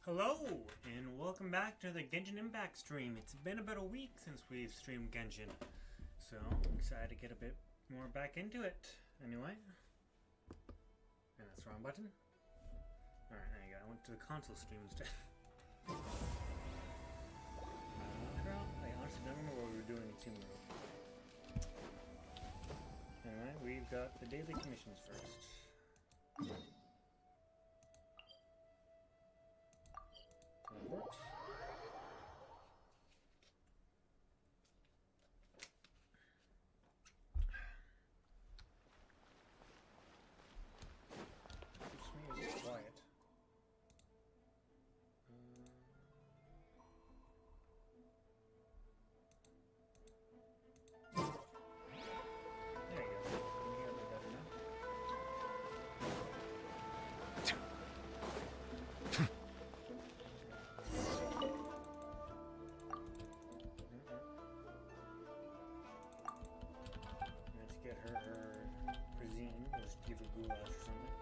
Hello, and welcome back to the Genshin Impact stream. It's been about a week since we've streamed Genshin, so I'm excited to get a bit more back into it. Anyway, and that's the wrong button. Alright, there you go. I went to the console stream instead. I honestly don't remember what we were doing in Team Room. Anyway, we've got the daily commissions first. Teleport. Keeps me as quiet. There you go. You hear me better now. Let's get her cuisine. Just give her goulash or something.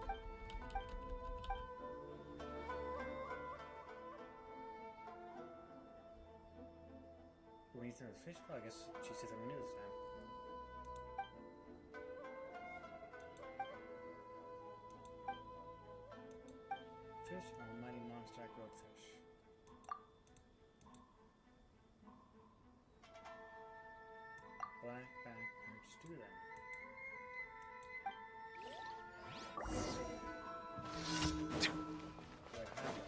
When you think of fish, oh, I guess she said something new this time. Fish, almighty monster growth fish. Black back perch, do them. Do I have that?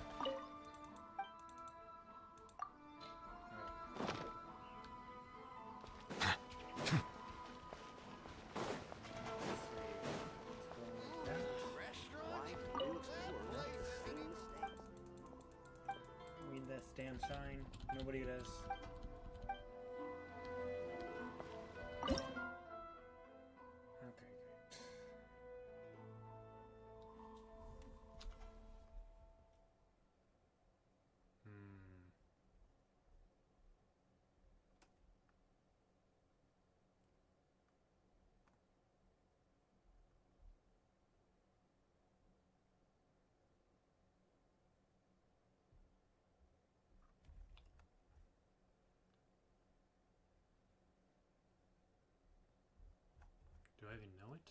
Read that damn sign. Nobody does. Okay, great. Do I even know it?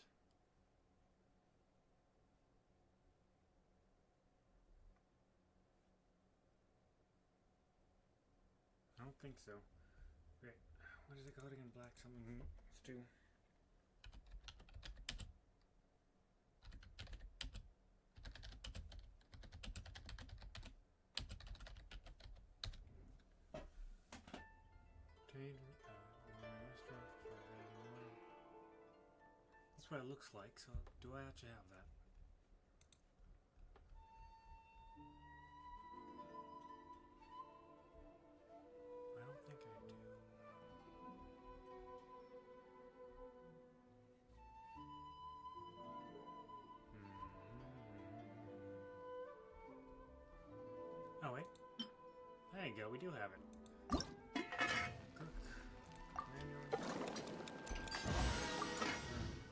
I don't think so. Great. What is it called again? Black something stew. That's what it looks like, so do I actually have that? I don't think I do. Oh wait. There you go, we do have it. Cook. Manual.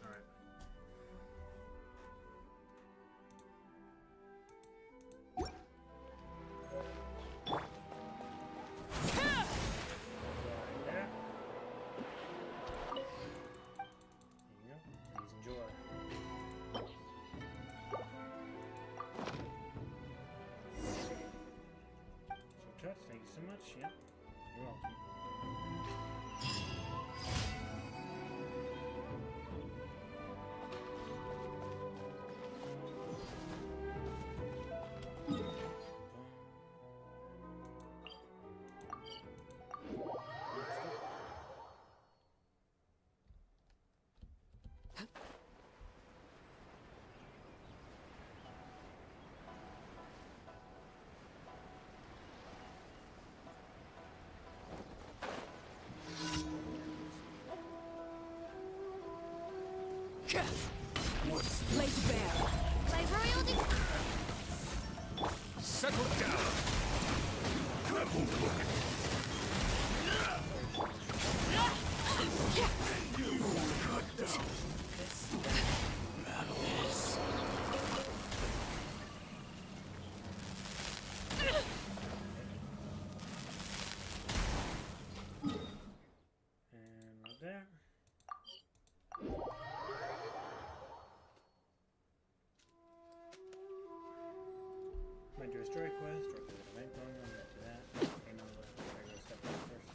Alright. Enjoy. So, Tut, thank you so much. Yep, you're welcome. Blaze bear. My royalty. Settle down. That won't work. You cut down. Battle is. story quest, or if there's an event going on, we'll do that. Okay, no, regular stuff first.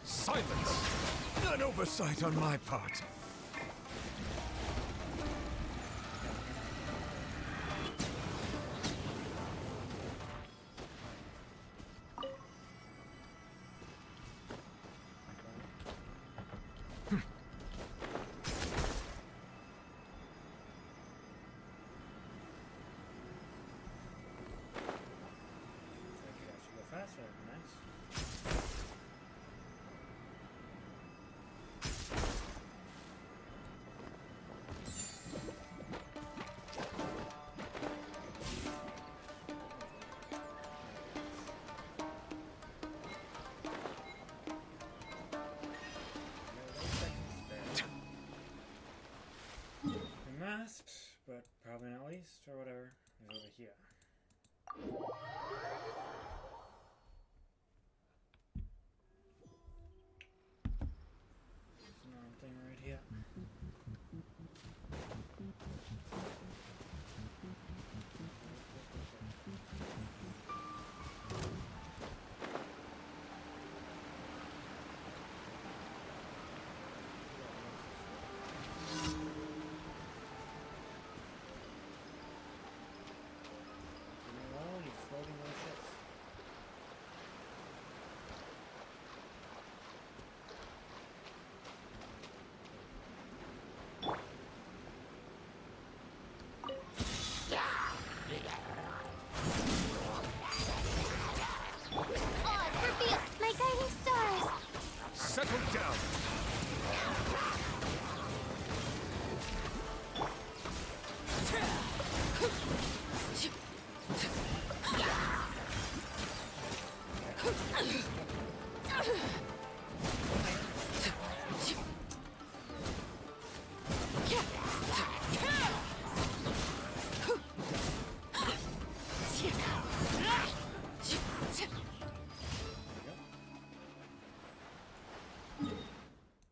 Silence! An oversight on my part. Faster, nice. And last, but probably not least, or whatever, is over here. There's another thing right here. Meanwhile, you're floating on ships. Oz, reveal my guiding stars. Settle down.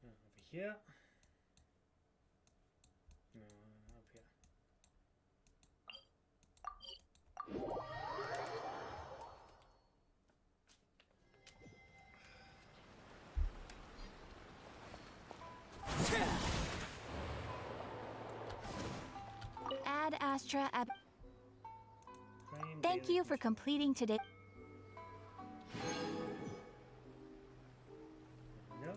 Over here. No, up here. Ad Astra Ab. Claim Thank daily you for control. completing today. There we go.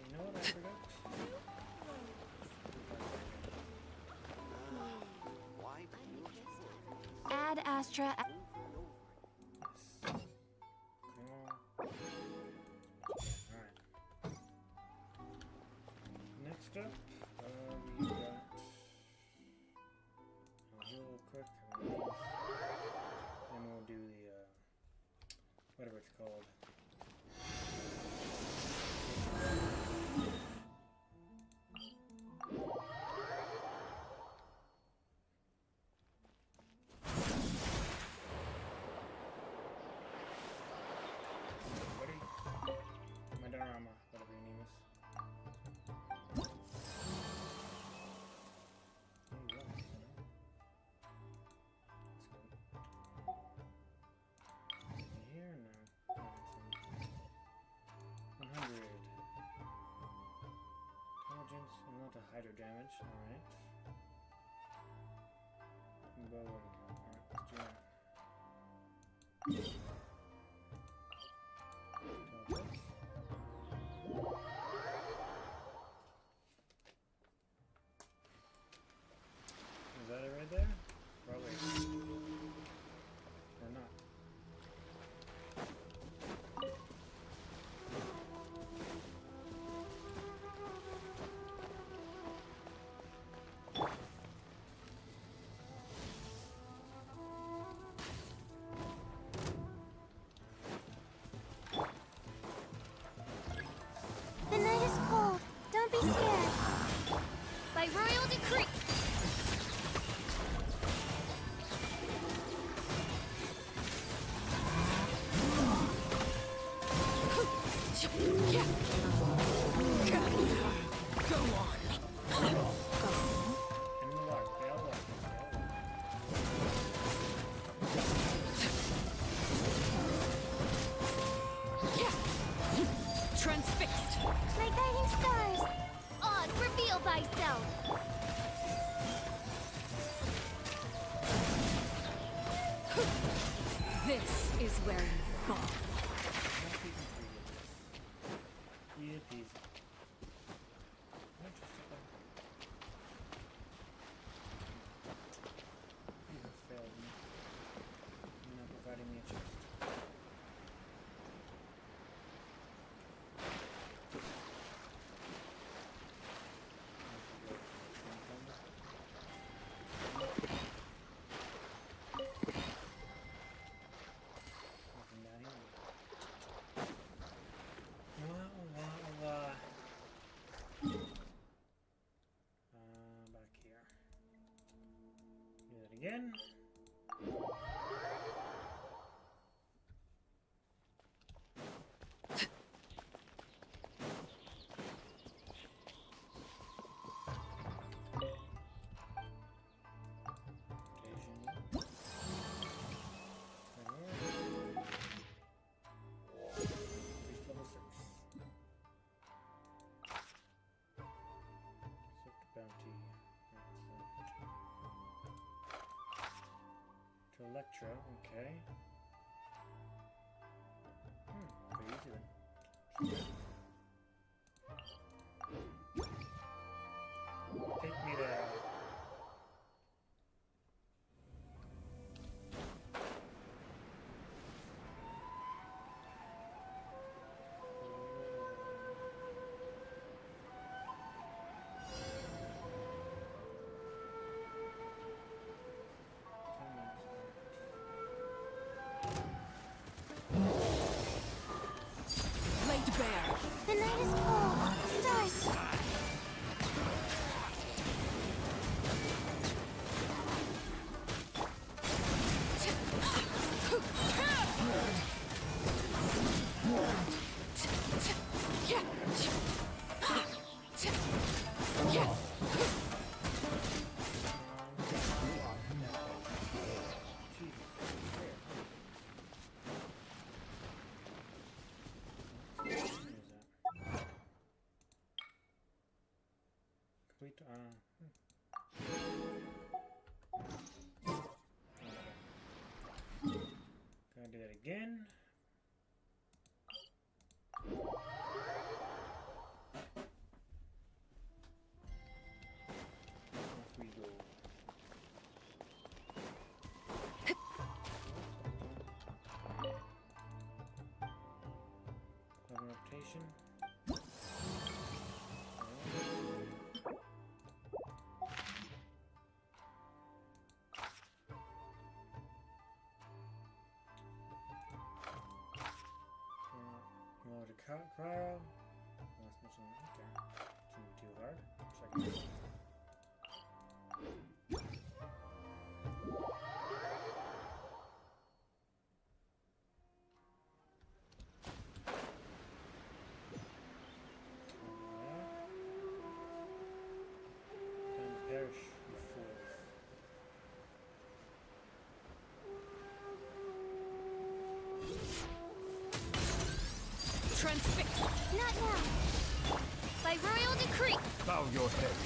You know what I forgot? Ad Astra. Yes. Come on. Alright. Next up, we got. I'll heal real quick. Then we'll do the, whatever it's called. Buddy? Madarama, whatever your name is. There you go, so that's good. Here? No. No, it's 100. Intelligence, and not to hydro damage, alright. Bow and alright, let's do that. Teleport. Is that it right there? Probably. Or not. Transfixed. My guiding stars! Oz, reveal thyself! This is where you fall. Easy peasy. You have failed me. You're not providing me a chest. Nothing down here. Back here. Do that again. Level 6. Accept bounty. To Electra, okay. Pretty easy then. Take me there. Laid bare. The night is cold. Stars! Complete, Gonna do that again. Off we go. Level reputation. Lower to cryo. Last mission. Okay. Shouldn't be too hard. Second. Time to perish, you fools. Transfixed. Not now! By royal decree! Bow your head.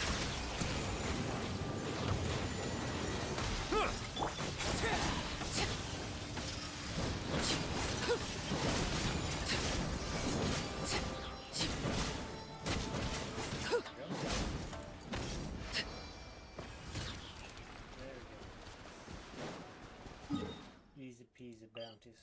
There we go. Easy peasy bounties.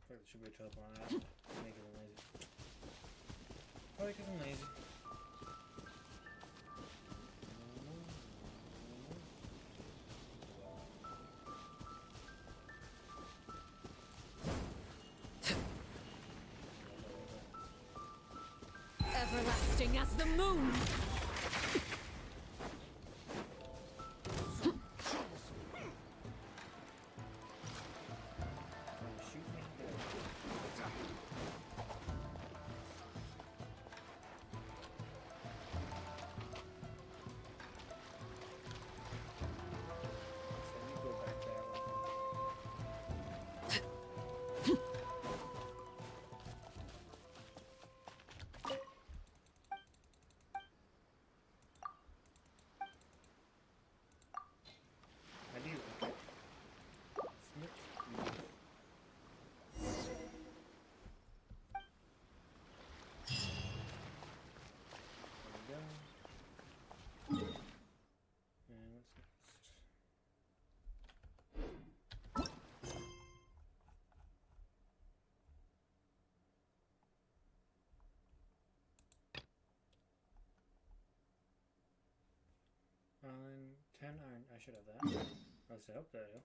There should be a teleport on that. Make it lazy. Probably because I'm lazy. Everlasting as the moon. On 10 iron. I should have that. I'll say up there.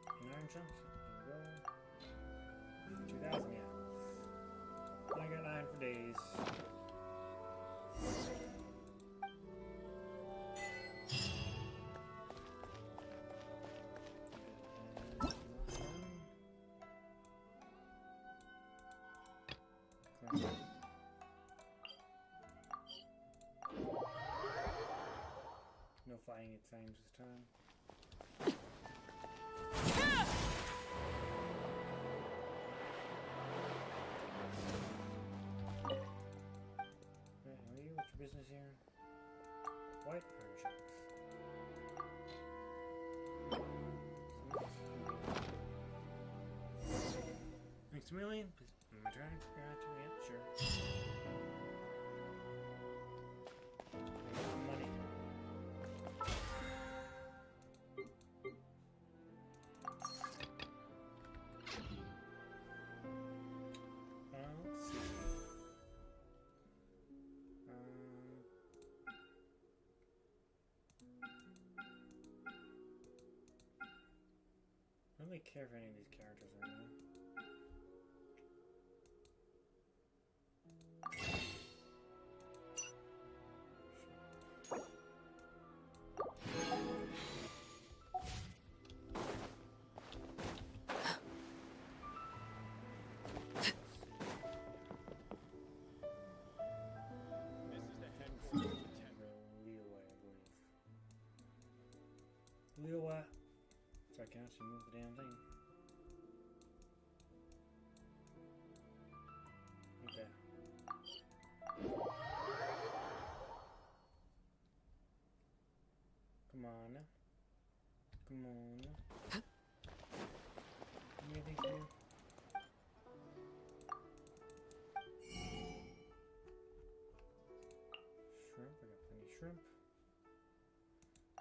An iron chunk. There we go. 2,000, yeah. I got iron for days. No fighting at times this time. Right, are you? What's your business here? White iron sharks. Thanks a million. Please, am I trying to figure out? Yeah, sure. Money. Let's see. I don't really care for any of these characters right now. Leeway. So I can actually move the damn thing. Okay. Come on now. Come on now. Give me anything here. Shrimp. I got plenty of shrimp.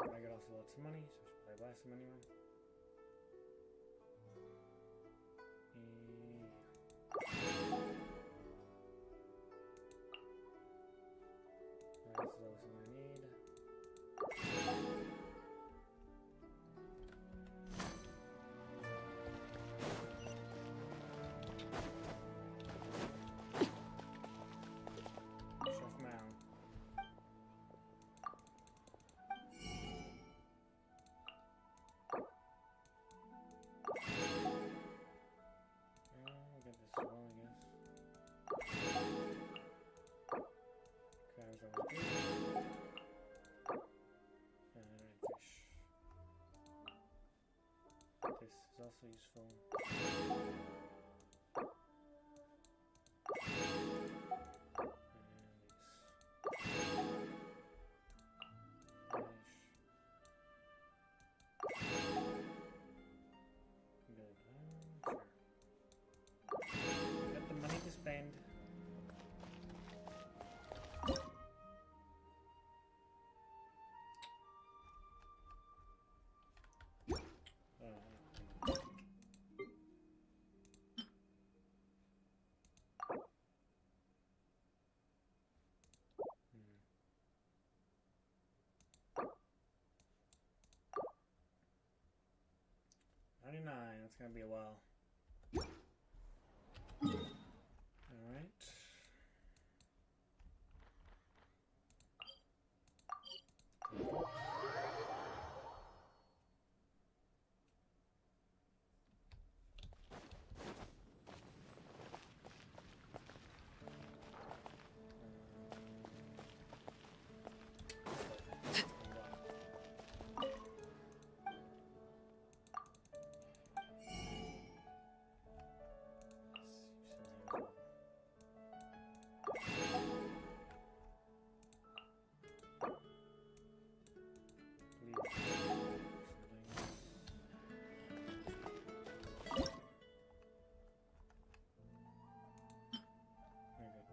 I got also lots of money, so I should probably buy some anyway. Alright, this is all something I need. Chef Mal. We'll get this as well, I guess. Crabs are good. And fish. This is also useful. it's gonna be a while. Alright.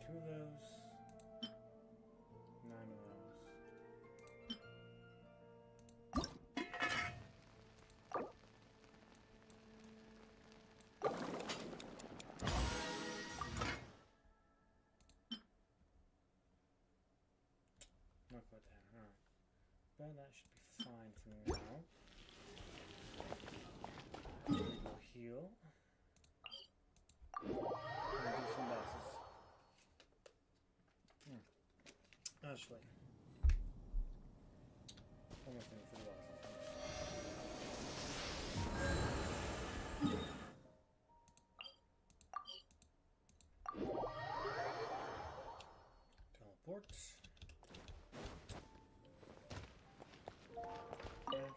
Two of those, 9 of those. Not quite there, alright. But that should be fine for now. We'll heal. And do some bosses. Actually, one more thing for the bosses. Teleport. Right.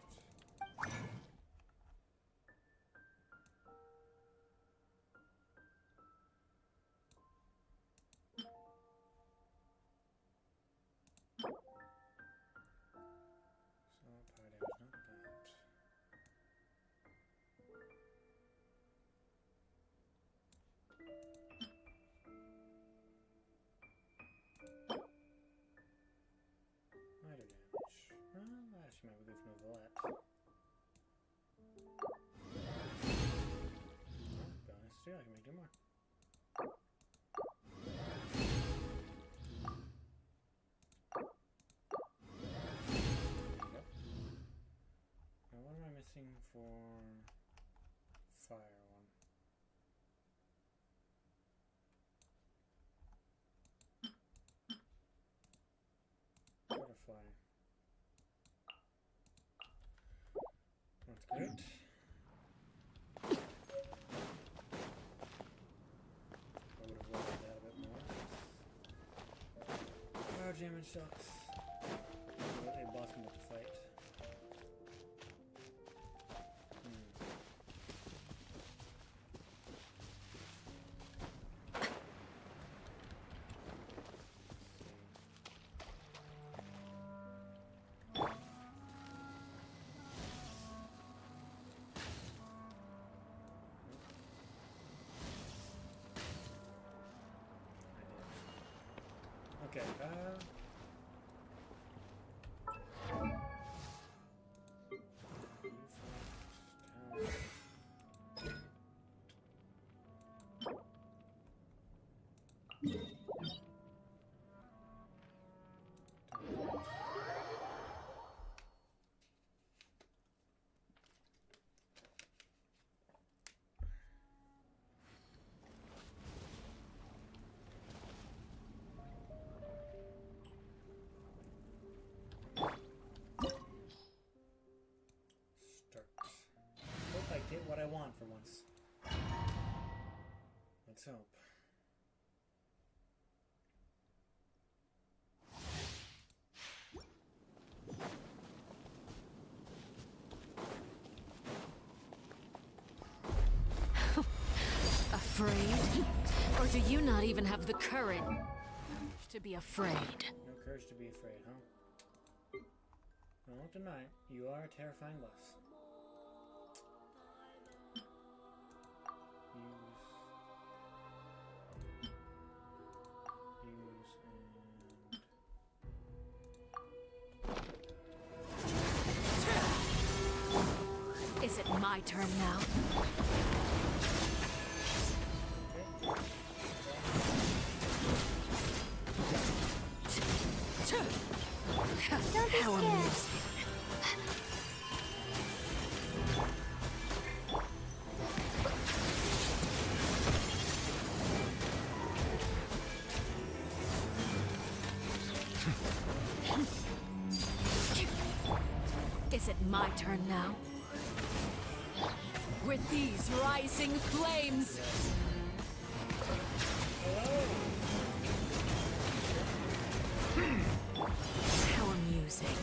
Maybe go for no that. Bonus 2, I can make 2 more. Now what am I missing for fire one? Butterfly. That's great. I would have wanted that a bit more. Oh, damage sucks. A boss mode to fight. Okay, get what I want for once. Let's hope. Afraid? Or do you not even have the courage to be afraid? No courage to be afraid, huh? I won't deny it. You are a terrifying boss. Is it my turn now? Don't be How scared. amusing. Is it my turn now? With these rising flames! How amusing.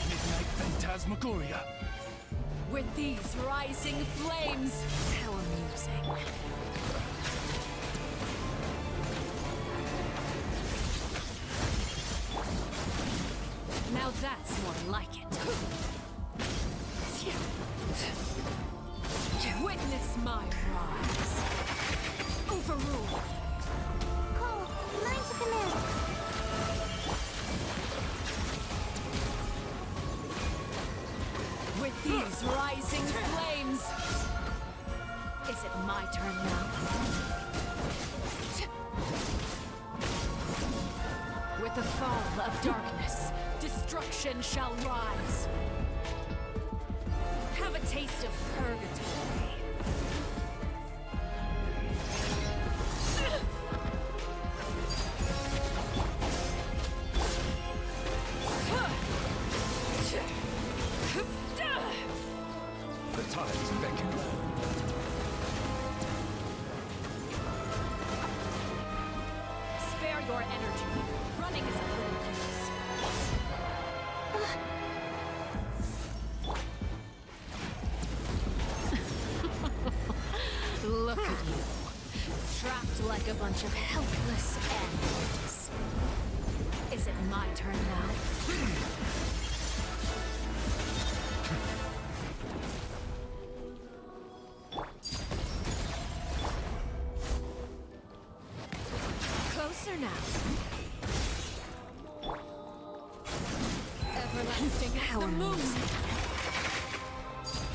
Midnight Phantasmagoria. With these rising flames! How amusing. Now that's more like it. Witness my rise. Overrule. Cold, mine's a command. With these rising flames. Is it my turn now? With the fall of darkness, destruction shall rise. Have a taste of purgatory. The tides beckon. Spare your energy. Running is a little use. Look at you. Trapped like a bunch of helpless animals. Is it my turn now? Closer now. Everlasting how the moon.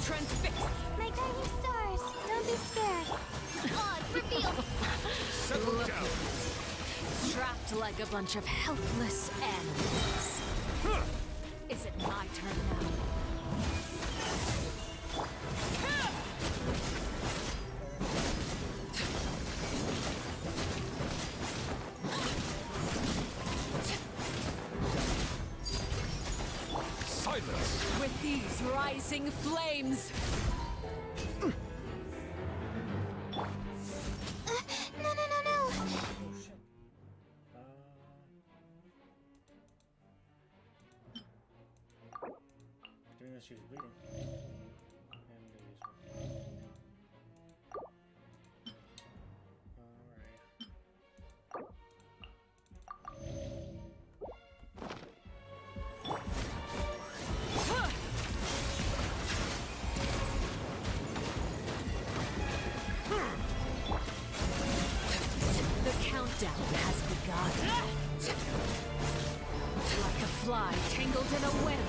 Transfix. My guiding stars, don't be scared. Odds revealed. Settle down. Trapped like a bunch of helpless animals. Is it my turn now? Silence. With these rising flames. No, no, no, no. Oh shit. Doing this, she's bleeding. And do this one. Alright. The countdown has begun. Like a fly tangled in a web.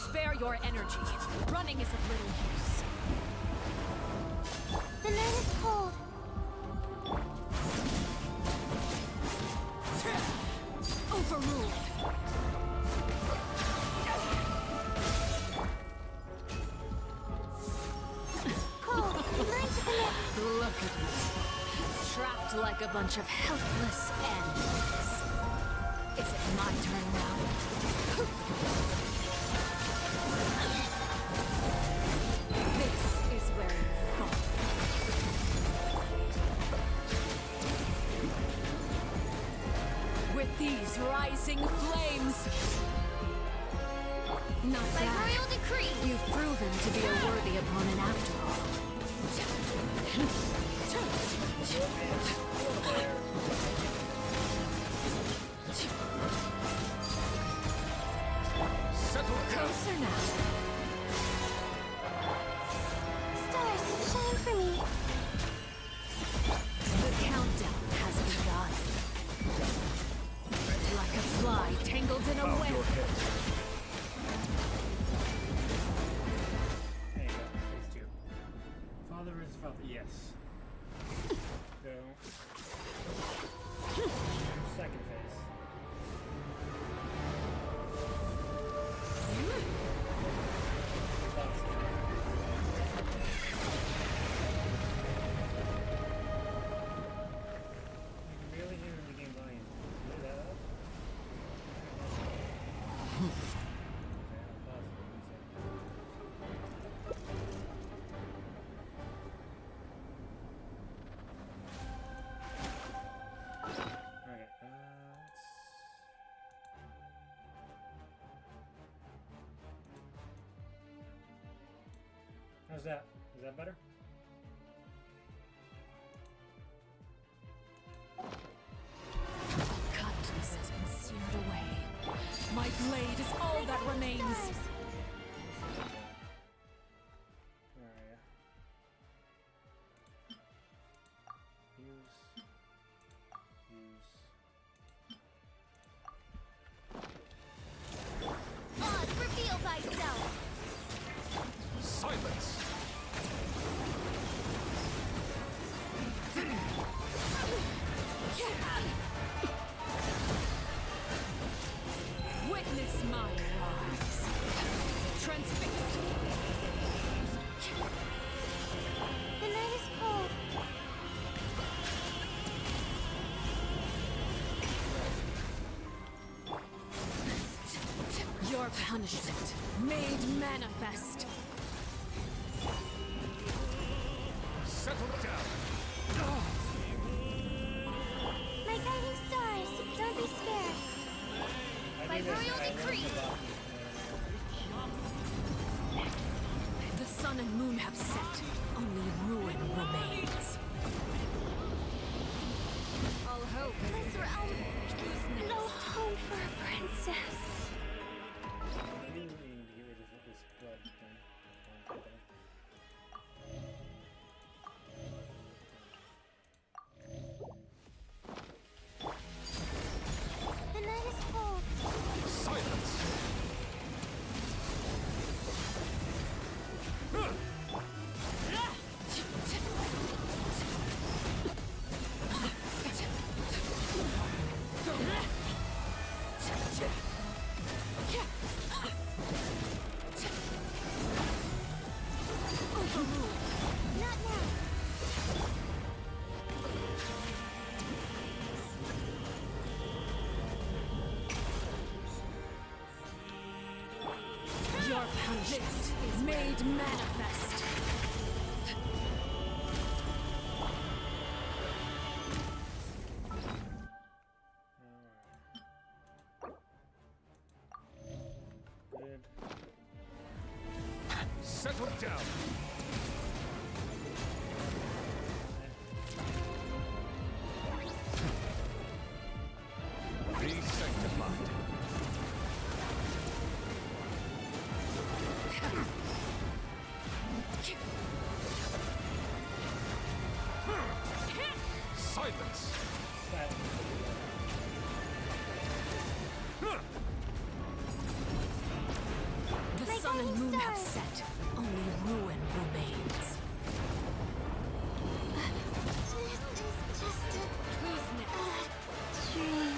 Spare your energy. Running is of little use. The night is cold. Overruled. Cold, mine's a command. Look at you. Trapped like a bunch of helpless animals. Is it my turn now? This is where you fall. With these rising flames. Not By bad. royal decree. You've proven to be a worthy opponent after all. Settle down. Closer now. Stars, shine for me. The countdown has begun. Like a fly tangled in a Bow web. your head. There you go. Phase 2. Father versus father. Yes. Go. Second phase. How's that? Is that better? Kindness has been seared away. My blade is all that remains. Where are ya? Use. Oz, reveal thyself! Silence! Witness my rise. Transfixed. The night is cold. Your punishment made manifest. Settle down! My guiding stars, don't be scared. By royal decree. The sun and moon have set. Only ruin remains. All hope This realm, no home for a princess. Maybe we need to get rid of this blood thing. The night is cold. Silence! Not now. Your punishment is made manifest. Good. Settle down! Be sanctified. Silence! The sun and moon have set. Only ruin remains. This is just Who's next? a dream.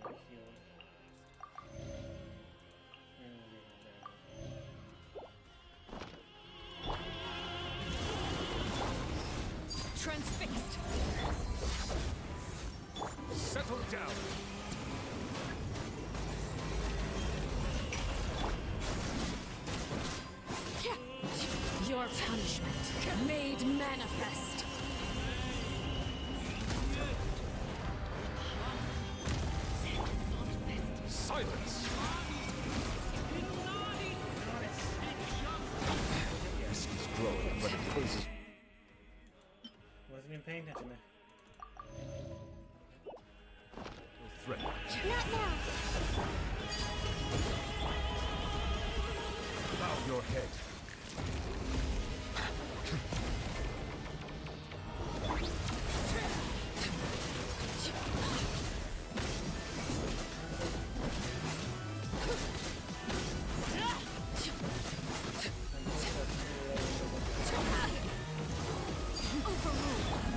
Okay, healed. And we'll leave it there. Transfixed. Settle down! Your punishment made manifest. Silence! This is growing, but it poses Wasn't even paying attention there. no threat. Not now. Bow your head.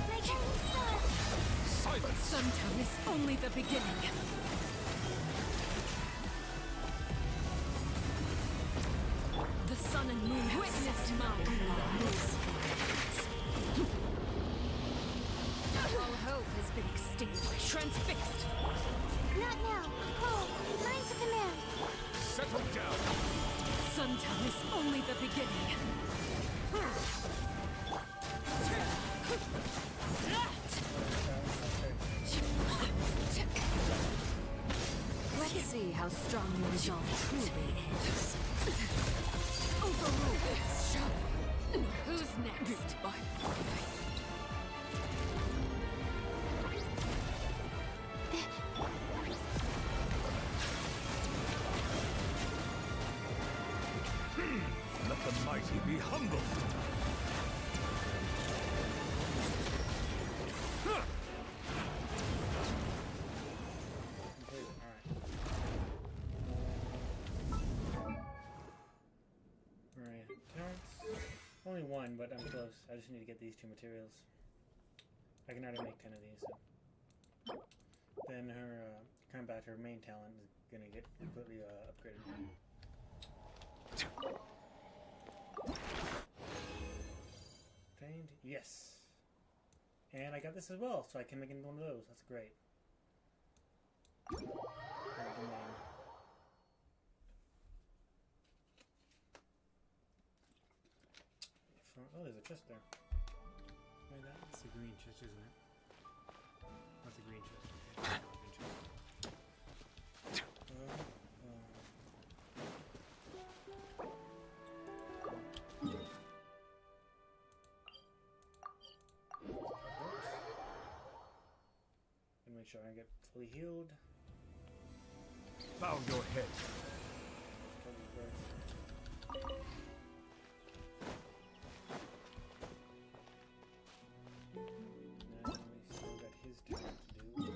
My guiding star. Silence! Suntown is only the beginning. The sun and moon have set my rise. All hope has been extinguished. Transfixed. Not now. Cold. Mine's a command. Settle down! Suntown is only the beginning. Let's see how how strong your resolve truly is. Overruled. Who's next? Let the mighty be humbled. Alright, counts. Only one, but I'm close. I just need to get these two materials. I can already make 10 of these, so. Then her, combat, her main talent is gonna get completely upgraded. Trained? Yes! And I got this as well, so I can make into one of those. That's great. Oh, there's a chest there. Wait, that's a green chest, isn't it? That's a green chest. Okay, green chest. And make sure I get fully healed. Bow your head. Now we still got his turn to do.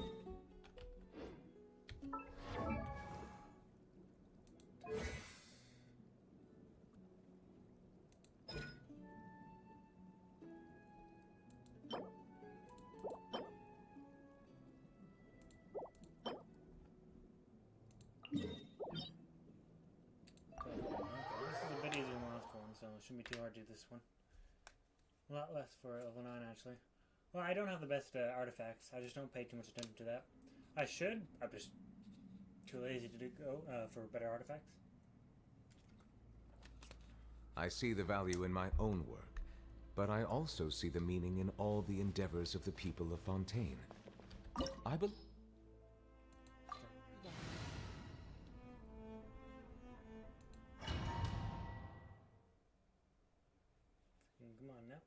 So it shouldn't be too hard to do this one. A lot less for level 9 actually. Well, I don't have the best artifacts. I just don't pay too much attention to that. I should. I'm just too lazy to go for better artifacts. I see the value in my own work, but I also see the meaning in all the endeavors of the people of Fontaine. I believe. Come on now.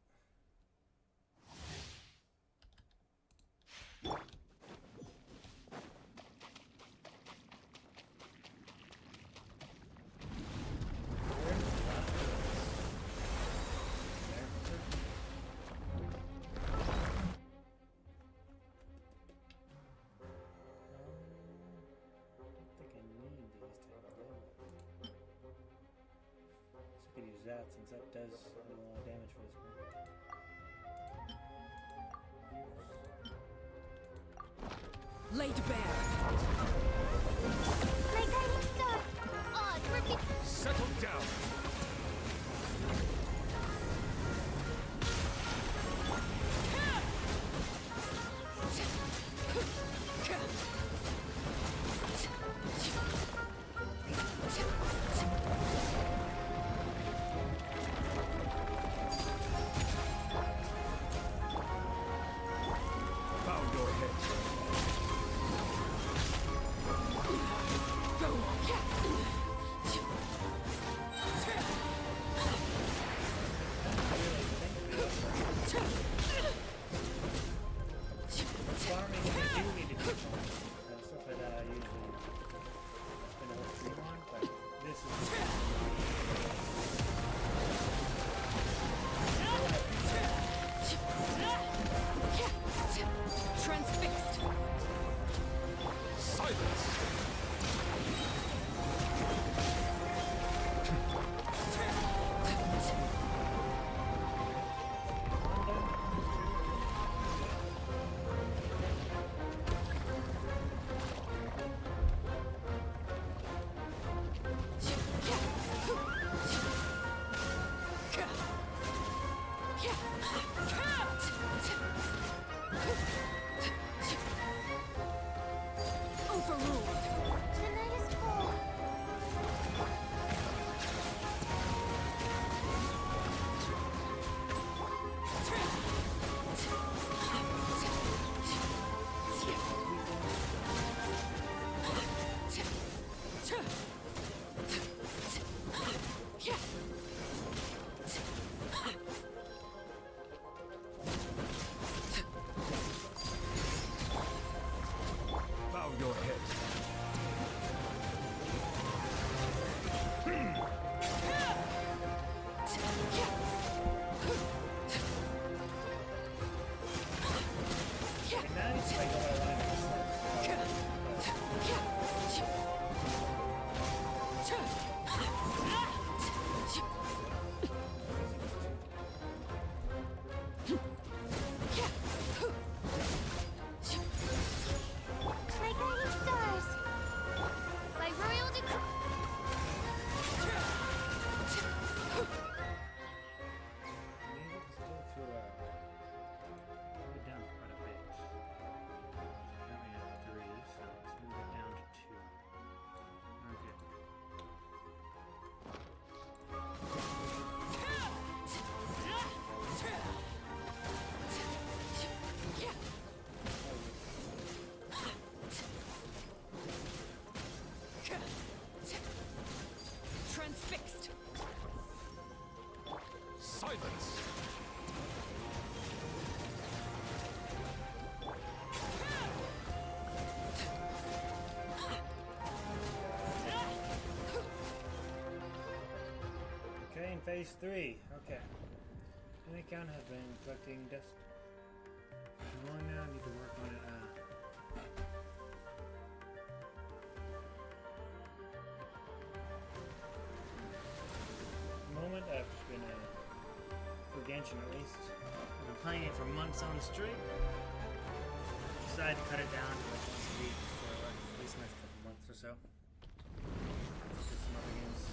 That since that does a lot of damage for this one. Laid bare. My guiding star! Oz, repeat! Settle down. Overruled. phase 3. Okay. An account has been collecting dust. Long now, I need to work on it. Moment I've just been for Genshin at least. I've been playing it for months on straight. Decided to cut it down to like once a week for like at least the next couple months or so. Just some other games.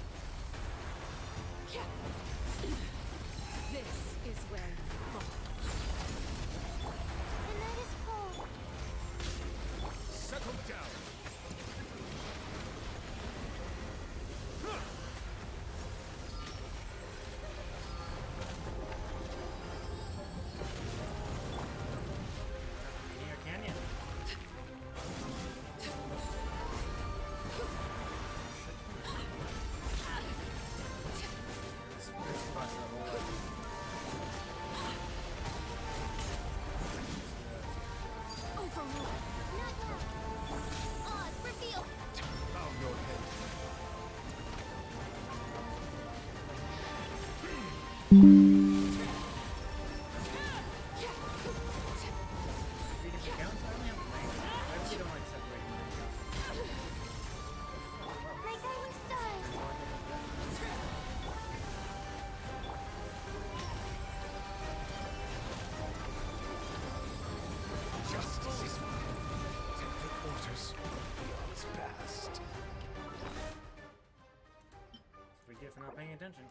This is where you fall. The night is cold. Settle down. Here, can you? This spot's a whole lot. Overruled. Not now. Oz, reveal. Bow your head. Three different accounts? I only have one. I really don't like separating my accounts. My guiding stars. Justice is mine. Take the orders. Beyond's past. We get for not paying attention.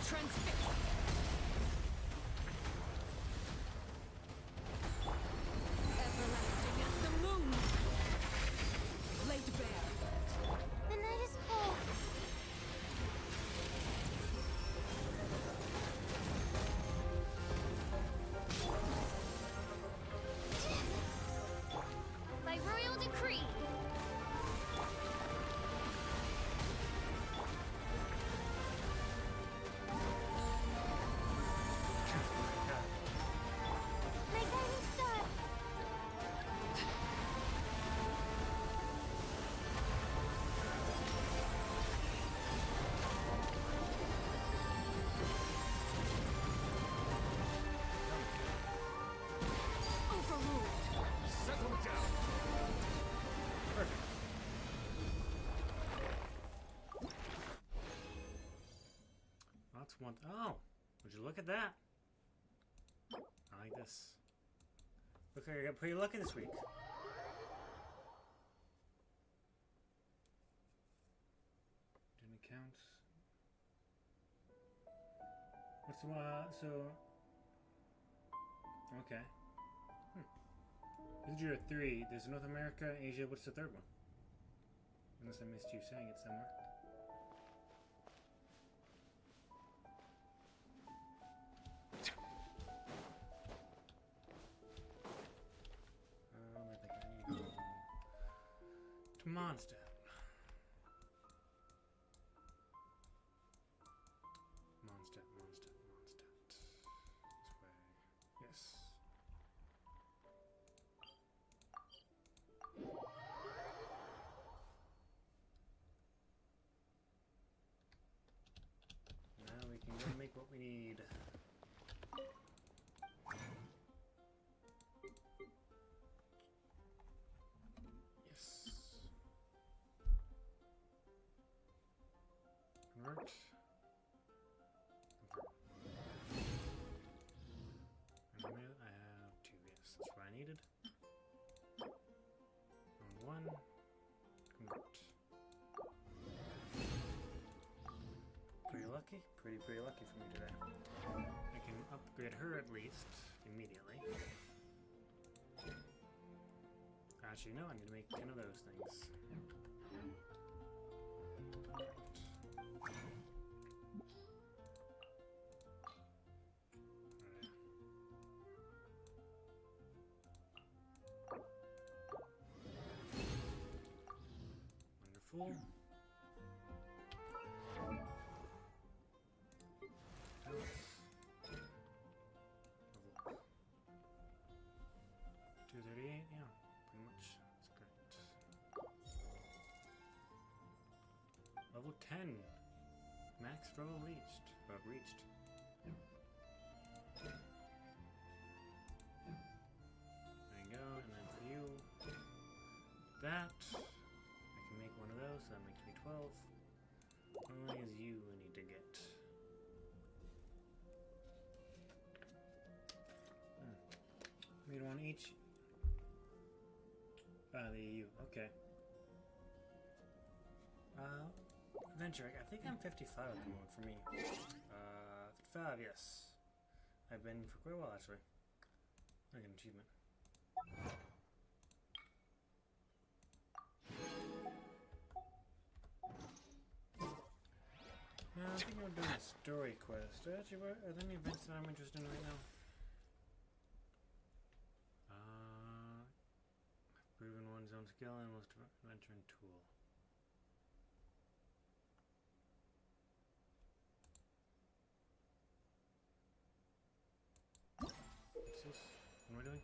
Transfix. Everlasting as the moon. Laid bare. The night is cold. By royal decree. My guiding star. Overruled. Settle down. Perfect. That's one. Oh, would you look at that? I like this. Look, I got pretty lucky this week. Didn't count. What's the so? Okay. This is your 3. There's North America, Asia. What's the third one? Unless I missed you saying it somewhere. I think I need to go to Mondstadt. Mondstadt. This way. Yes. Now we can go make what we need. Yes. Convert. And I have 2. Yes, that's what I needed. On 1. Convert. Pretty lucky? Pretty lucky for me today. I can upgrade her at least immediately. Actually, no, I need to make 10 of those things. Wonderful. 10. Max roll reached. Reached. There you go, and then for you, that. I can make one of those, so that makes me 12. Only is you I need to get. Made one each. The EU, okay. Adventure, I think I'm 55 at the moment for me. 55, yes. I've been for quite a while actually. Like an achievement. No, I think I'm doing a story quest. Actually, are there any events that I'm interested in right now? Proven one's own skill and most adventure and tool. What's this? What am I doing?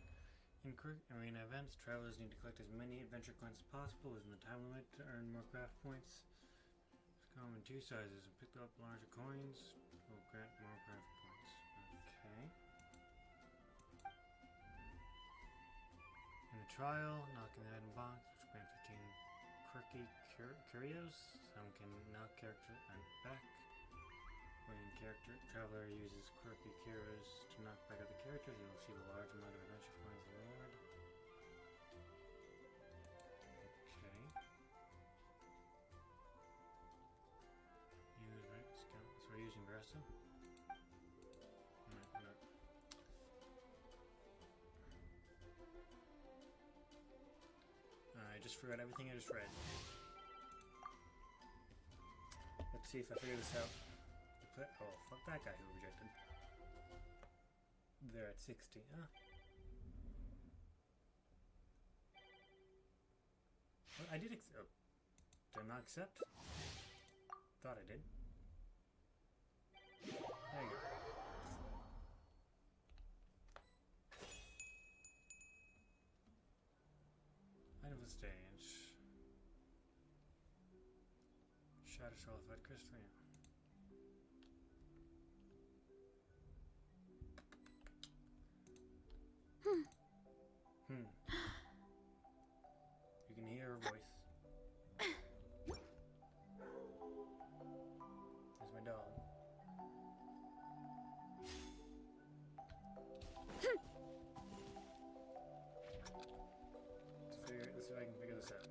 In arena events, travelers need to collect as many adventure coins as possible within the time limit to earn more craft points. It's come in two sizes. Pick up larger coins will grant more craft points. Okay. In the trial, knocking the item box, which grant 15 quirky curios. Some can knock character and back. When traveler uses quirky curios to knock back other characters, you will receive a large amount of adventure points reward. Okay. So we're using Versa? No. I just forgot everything I just read. Let's see if I figure this out. Oh, fuck that guy who rejected. They're at 60, huh? Well, I did accept. Oh. Did I not accept? Thought I did. There you go. Item of the stage. Shatter Solidified Crystal. You can hear her voice. There's my dog. Let's see if I can figure this out.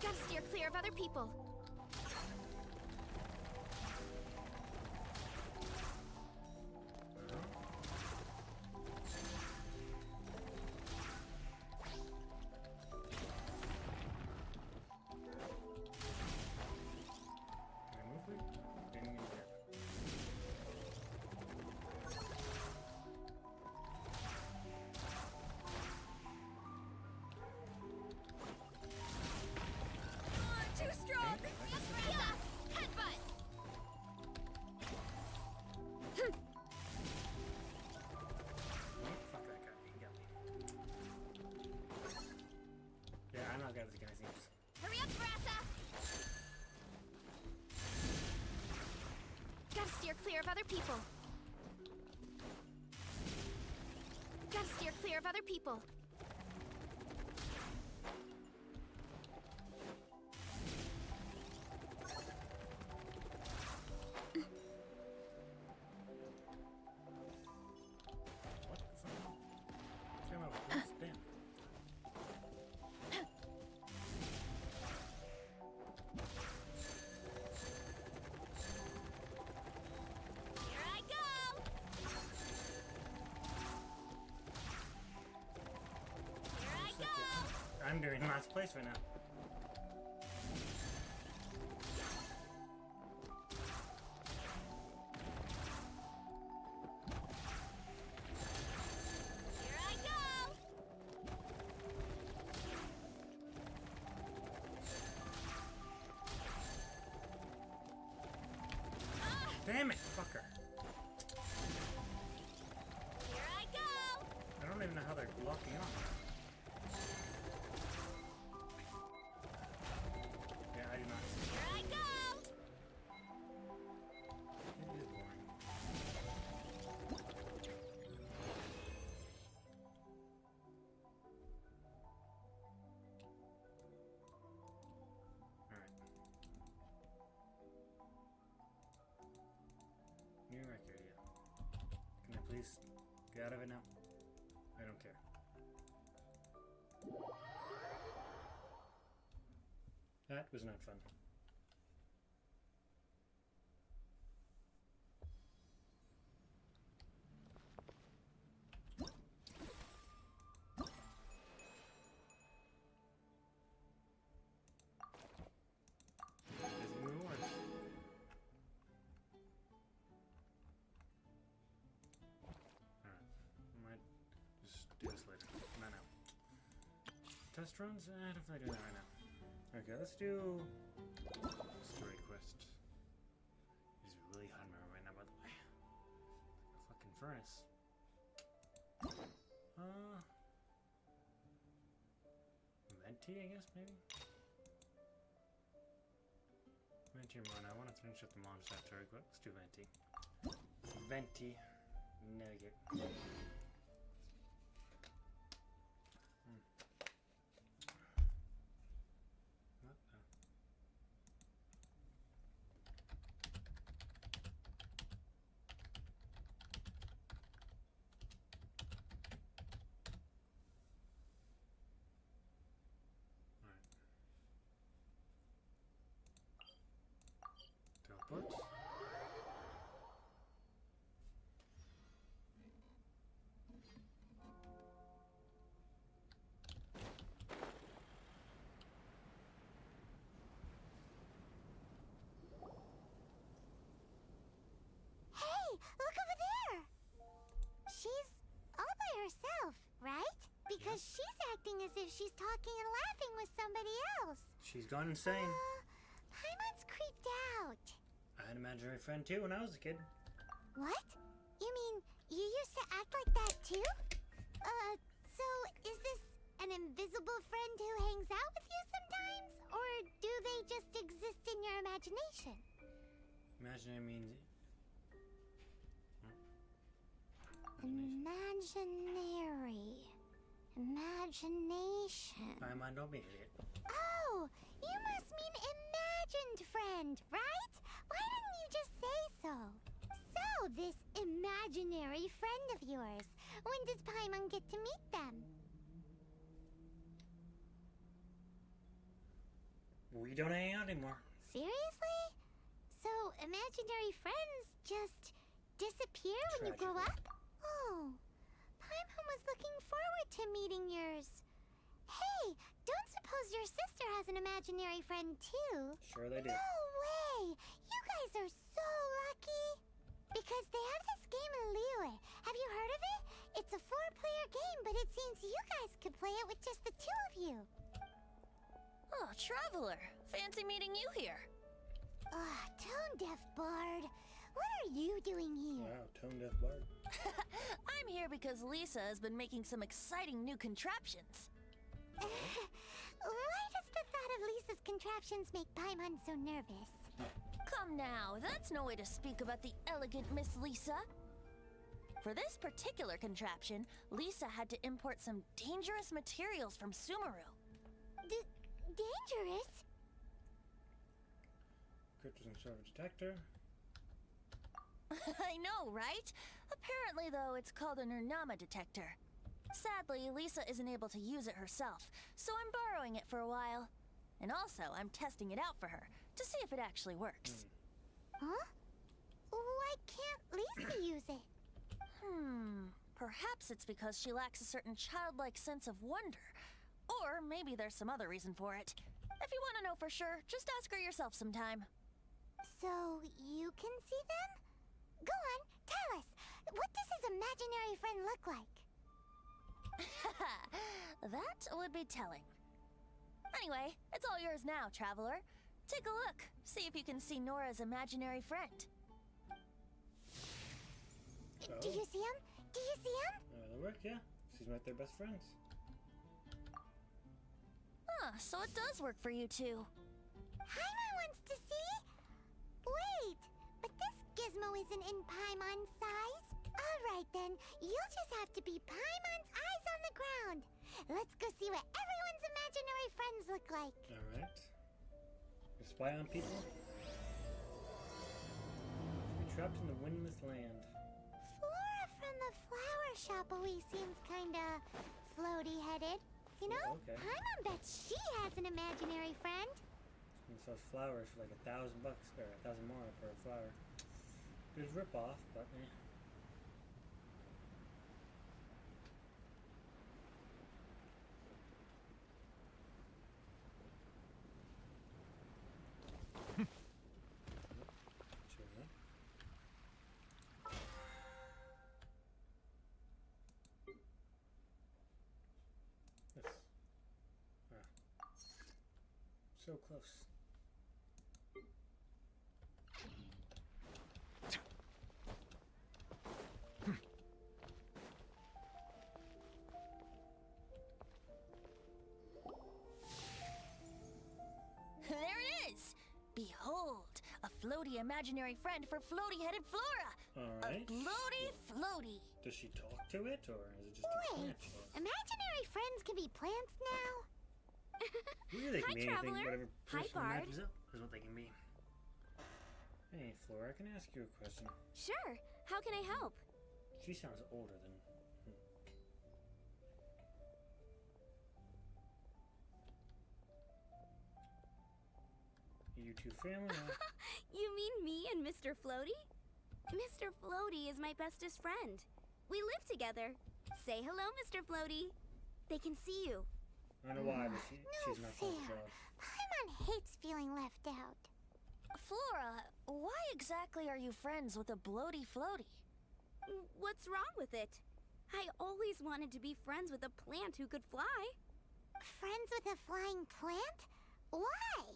Gotta steer clear of other people. Hurry up, Brassa! Gotta steer clear of other people. Gotta steer clear of other people. wonder in last place right now. Here I go! Damn it, fucker. Here I go! I don't even know how they're locking on. Yeah, I do not. Here I go! It is boring. Alright. New record, yeah. Can I please get out of it now? I don't care. That was not fun. Is it moving or- Alright. I might just do this later. Not now. Test runs? I don't feel like doing that right now. Okay, let's do story quest. It's really hot in my room right now, by the way. A fucking furnace. Venti, I guess, maybe? Venti run. I want to finish up the monster story quest. Let's do Venti. Venti. Nugget. What the? Alright. Teleport. Hey, look over there! She's all by herself, right? Because she's acting as if she's talking and laughing with somebody else. She's gone insane. Paimon's creeped out. I had an imaginary friend too when I was a kid. What? You mean you used to act like that too? So is this an invisible friend who hangs out with you sometimes? Or do they just exist in your imagination? Imaginary means. Imaginary. Imagination. My mind, don't be an idiot. Oh, you must mean imagined friend, right? Why didn't you just say so? So, this imaginary friend of yours, when does Paimon get to meet them? We don't hang out anymore. Seriously? So, imaginary friends just disappear when you grow up? Oh, Paimon was looking forward to meeting yours. Hey, don't suppose your sister has an imaginary friend too? Sure they do. No way! You guys are so lucky! Because they have this game in Liyue. Have you heard of it? It's a 4-player game, but it seems you guys could play it with just the 2 of you. Oh, Traveler. Fancy meeting you here. Tone-deaf bard. What are you doing here? Wow, tone deaf bard. I'm here because Lisa has been making some exciting new contraptions. Why does the thought of Lisa's contraptions make Paimon so nervous? Come now, that's no way to speak about the elegant Miss Lisa. For this particular contraption, Lisa had to import some dangerous materials from Sumeru. Dangerous? Cryptism server detector. I know, right? Apparently, though, it's called an Urnama detector. Sadly, Lisa isn't able to use it herself, so I'm borrowing it for a while. And also, I'm testing it out for her, to see if it actually works. Huh? Why can't Lisa use it? Perhaps it's because she lacks a certain childlike sense of wonder. Or maybe there's some other reason for it. If you want to know for sure, just ask her yourself sometime. So, you can see them? Go on, tell us. What does his imaginary friend look like? That would be telling. Anyway, it's all yours now, traveler. Take a look. See if you can see Nora's imaginary friend. Do you see him? Do you see him? That'll work, yeah. Seems like they're best friends. Huh, so it does work for you two. Paimon wants to see? Wait, but this gizmo isn't in Paimon's size. Alright then, you'll just have to be Paimon's eyes on the ground. Let's go see what everyone's imaginary friends look like. Alright. You spy on people? You're trapped in the windless land. Flora from the flower shop always seems kinda floaty-headed. You know, Okay. Paimon bets she has an imaginary friend. And sells flowers for like $1,000 or 1,000 more per flower. Good rip off, but eh. Sure. Yes. So close. There it is! Behold, a floaty imaginary friend for floaty-headed Flora! Alright. A floaty floaty! Does she talk to it, or is it just a Wait, plant? imaginary friends can be plants now? Really, they can Hi, be anything, traveler. whatever Hi, person Bard. matches up is what they can be. Hey, Flora, can I ask you a question? Sure. How can I help? She sounds older than... You two family, huh? You mean me and Mr. Floaty? Mr. Floaty is my bestest friend. We live together. Say hello, Mr. Floaty. They can see you. I don't know why, but No she's not doing the fair. job. Paimon hates feeling left out. Flora, why exactly are you friends with a bloaty floaty? What's wrong with it? I always wanted to be friends with a plant who could fly. Friends with a flying plant? Why?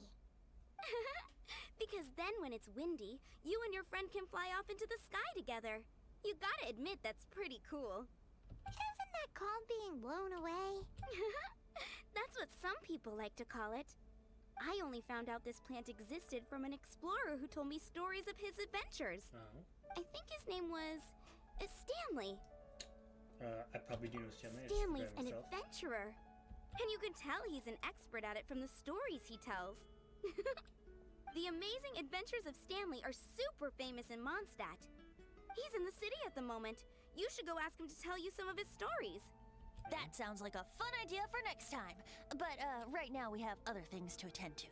Because then when it's windy, you and your friend can fly off into the sky together. You gotta admit that's pretty cool. Isn't that called being blown away? That's what some people like to call it. I only found out this plant existed from an explorer who told me stories of his adventures. Oh. I think his name was Stanley. I probably do know Stanley. Stanley's an adventurer. And you can tell he's an expert at it from the stories he tells. The amazing adventures of Stanley are super famous in Mondstadt. He's in the city at the moment. You should go ask him to tell you some of his stories. That sounds like a fun idea for next time. But right now we have other things to attend to.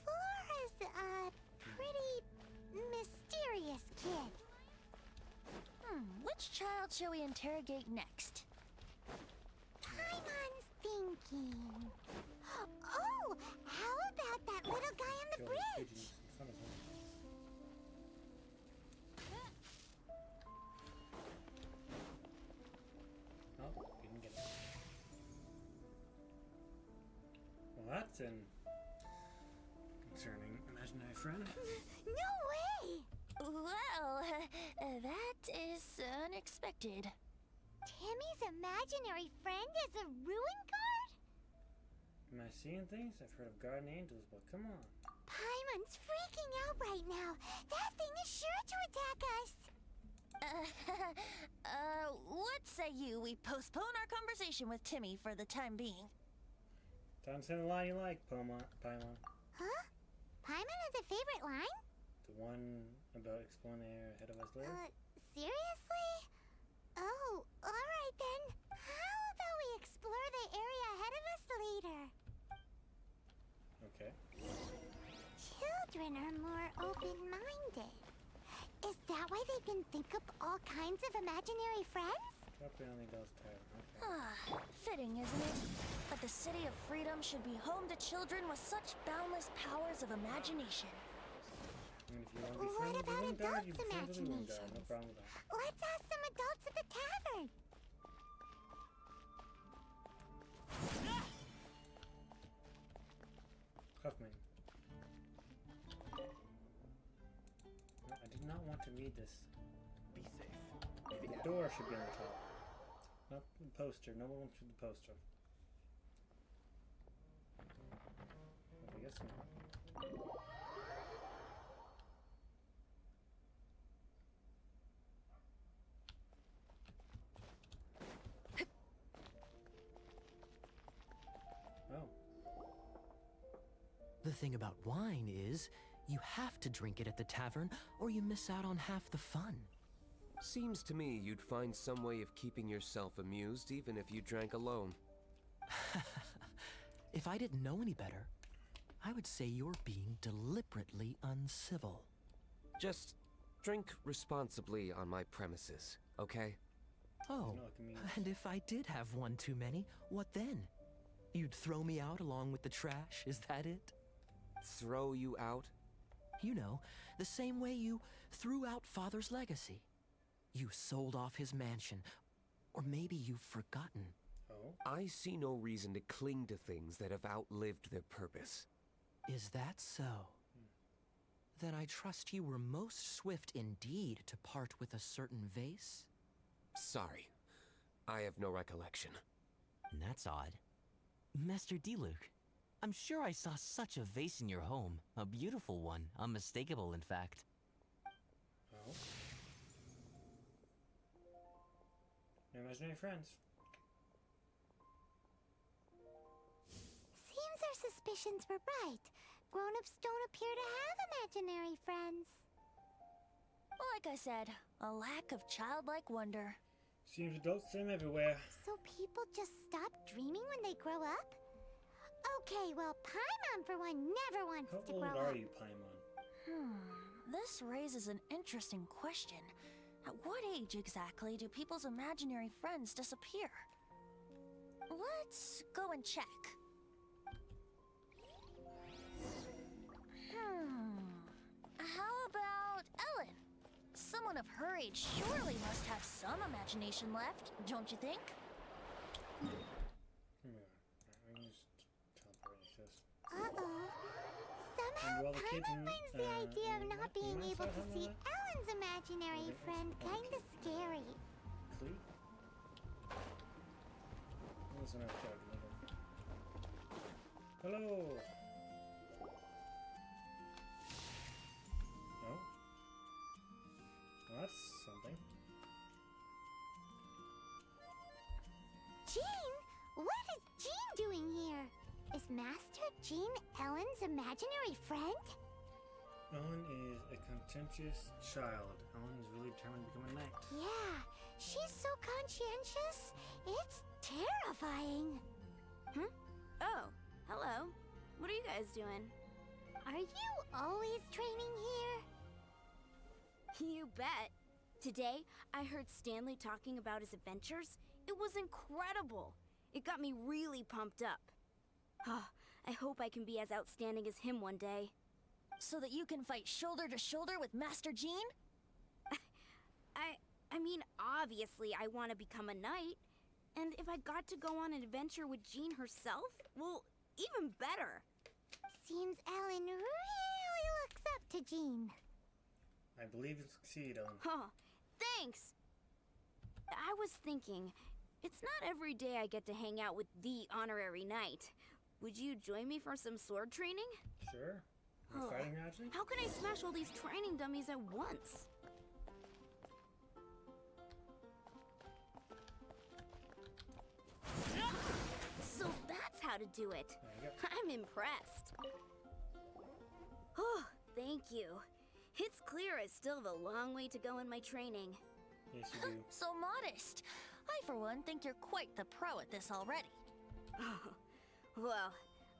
Flora's a pretty mysterious kid. Which child shall we interrogate next? Paimon's thinking. Oh, how about that little guy on the Kill the bridge? pigeons in front of him. Oh, didn't get it. Well, that's an concerning imaginary friend. No way! Well, that is unexpected. Timmy's imaginary friend is a ruin guard? Am I seeing things? I've heard of guardian angels, but come on. Paimon's freaking out right now. That thing is sure to attack us. What say we postpone our conversation with Timmy for the time being? Time to say the line you like, Paimon. Huh? Paimon has a favorite line? The one about exploring the area ahead of us later? Seriously? Oh, alright then. How about we explore the area ahead of us later? Okay. Children are more open-minded. Is that why they can think up all kinds of imaginary friends? Up in only those tavern. Okay. Fitting, isn't it? That the city of freedom should be home to children with such boundless powers of imagination. I mean, if you want to be What friends with about one guard, adults' you be friends with one guard. No imaginations? problem with that. Let's ask some adults at the tavern. Huffman. No, I did not want to read this. Be safe. The door should be on the top. Not the poster. No one wants to read the poster. But I guess not. Oh. The thing about wine is, you have to drink it at the tavern, or you miss out on half the fun. Seems to me you'd find some way of keeping yourself amused even if you drank alone. If I didn't know any better, I would say you're being deliberately uncivil. Just drink responsibly on my premises, okay? Oh, not like a mean- and if I did have one too many, what then? You'd throw me out along with the trash, is that it? Throw you out? You know, the same way you threw out Father's legacy. You sold off his mansion, or maybe you've forgotten. Oh. I see no reason to cling to things that have outlived their purpose. Is that so? Then I trust you were most swift indeed to part with a certain vase? Sorry, I have no recollection. That's odd. Master Diluc, I'm sure I saw such a vase in your home. A beautiful one, unmistakable in fact. Oh. No imaginary friends. Seems our suspicions were right. Grown-ups don't appear to have imaginary friends. Like I said, a lack of childlike wonder. Seems adults swim everywhere. So people just stop dreaming when they grow up? Okay, well, Paimon for one never wants How to old grow are up. you, Paimon? This raises an interesting question. At what age exactly do people's imaginary friends disappear? Let's go and check. How about Ellen? Someone of her age surely must have some imagination left, don't you think? Here we are. Alright, we can just teleport this. Uh-oh. And Somehow, all the kids Paimon in, finds the idea of not you being mind if able I to handle see that? Ellen's imaginary Okay, friend okay. kinda scary. Clee? Listen up, dog. Hello! Oh? Well, that's something. Jean? What is Jean doing here? Is Master Jean Ellen's imaginary friend? Ellen is a contentious child. Ellen is really determined to become a knight. Yeah, she's so conscientious. It's terrifying. Oh, hello. What are you guys doing? Are you always training here? You bet. Today, I heard Stanley talking about his adventures. It was incredible. It got me really pumped up. I hope I can be as outstanding as him one day. So that you can fight shoulder to shoulder with Master Jean? I mean, obviously I want to become a knight. And if I got to go on an adventure with Jean herself, well, even better. Seems Ellen really looks up to Jean. I believe you'll succeed, Ellen. Huh, thanks. I was thinking, it's not every day I get to hang out with the honorary knight. Would you join me for some sword training? Sure. You fighting actually? How can I smash all these training dummies at once? So that's how to do it. There you go. I'm impressed. Oh, thank you. It's clear I still have a long way to go in my training. Yes, you do. So modest. I, for one, think you're quite the pro at this already. Well,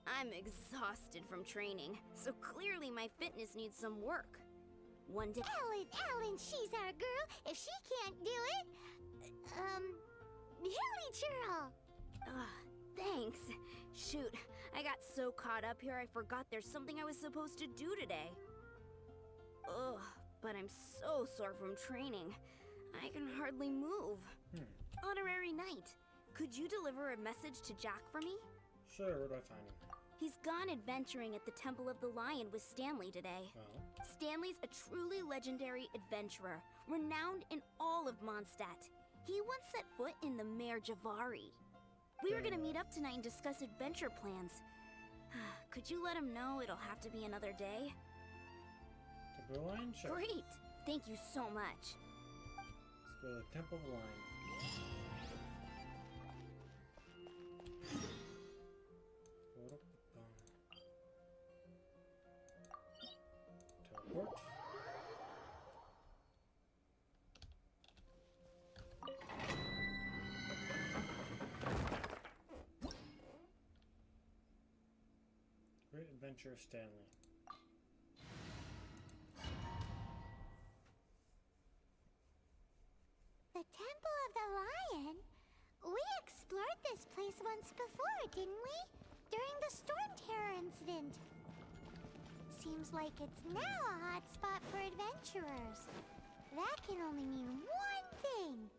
I'm exhausted from training, so clearly my fitness needs some work. One day. Ellen, she's our girl. If she can't do it, Hilly churl! Thanks. Shoot, I got so caught up here I forgot there's something I was supposed to do today. Ugh, but I'm so sore from training. I can hardly move. Honorary Knight, could you deliver a message to Jack for me? Sure, where do I find him? He's gone adventuring at the Temple of the Lion with Stanley today. Oh. Stanley's a truly legendary adventurer, renowned in all of Mondstadt. He once set foot in the Mare Javari. We were gonna meet up tonight and discuss adventure plans. Could you let him know it'll have to be another day? The Blue Line? Sure. Great! Thank you so much. Let's go to the Temple of the Lion. Teleport. Great Adventure Stanley. The Temple of the Lion? We explored this place once before, didn't we? During the Storm Terror incident. Seems like it's now a hot spot for adventurers. That can only mean one thing.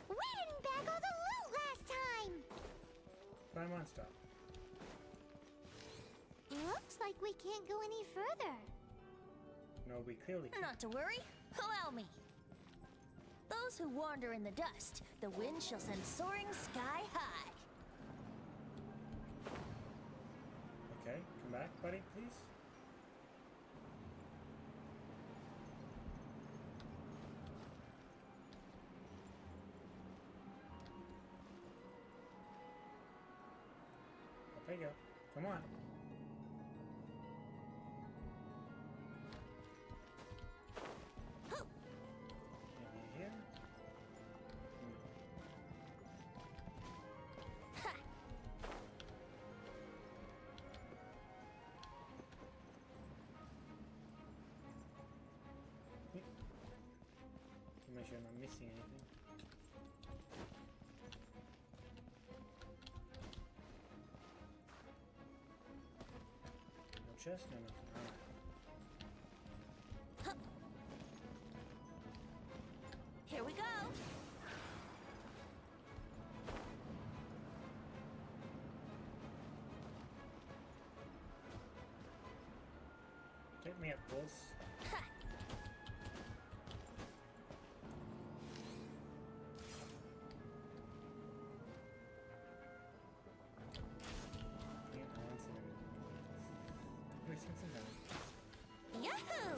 We didn't bag all the loot last time! Climb on stop. Looks like we can't go any further. No, we clearly can't. Not to worry. Allow me. Those who wander in the dust, the wind shall send soaring sky high. Okay, come back, buddy, please. There you go. Come on. Maybe here. To make sure I'm not missing anything. No chest? No, nothing. Alright. Here we go. Take me up, boss. Yahoo!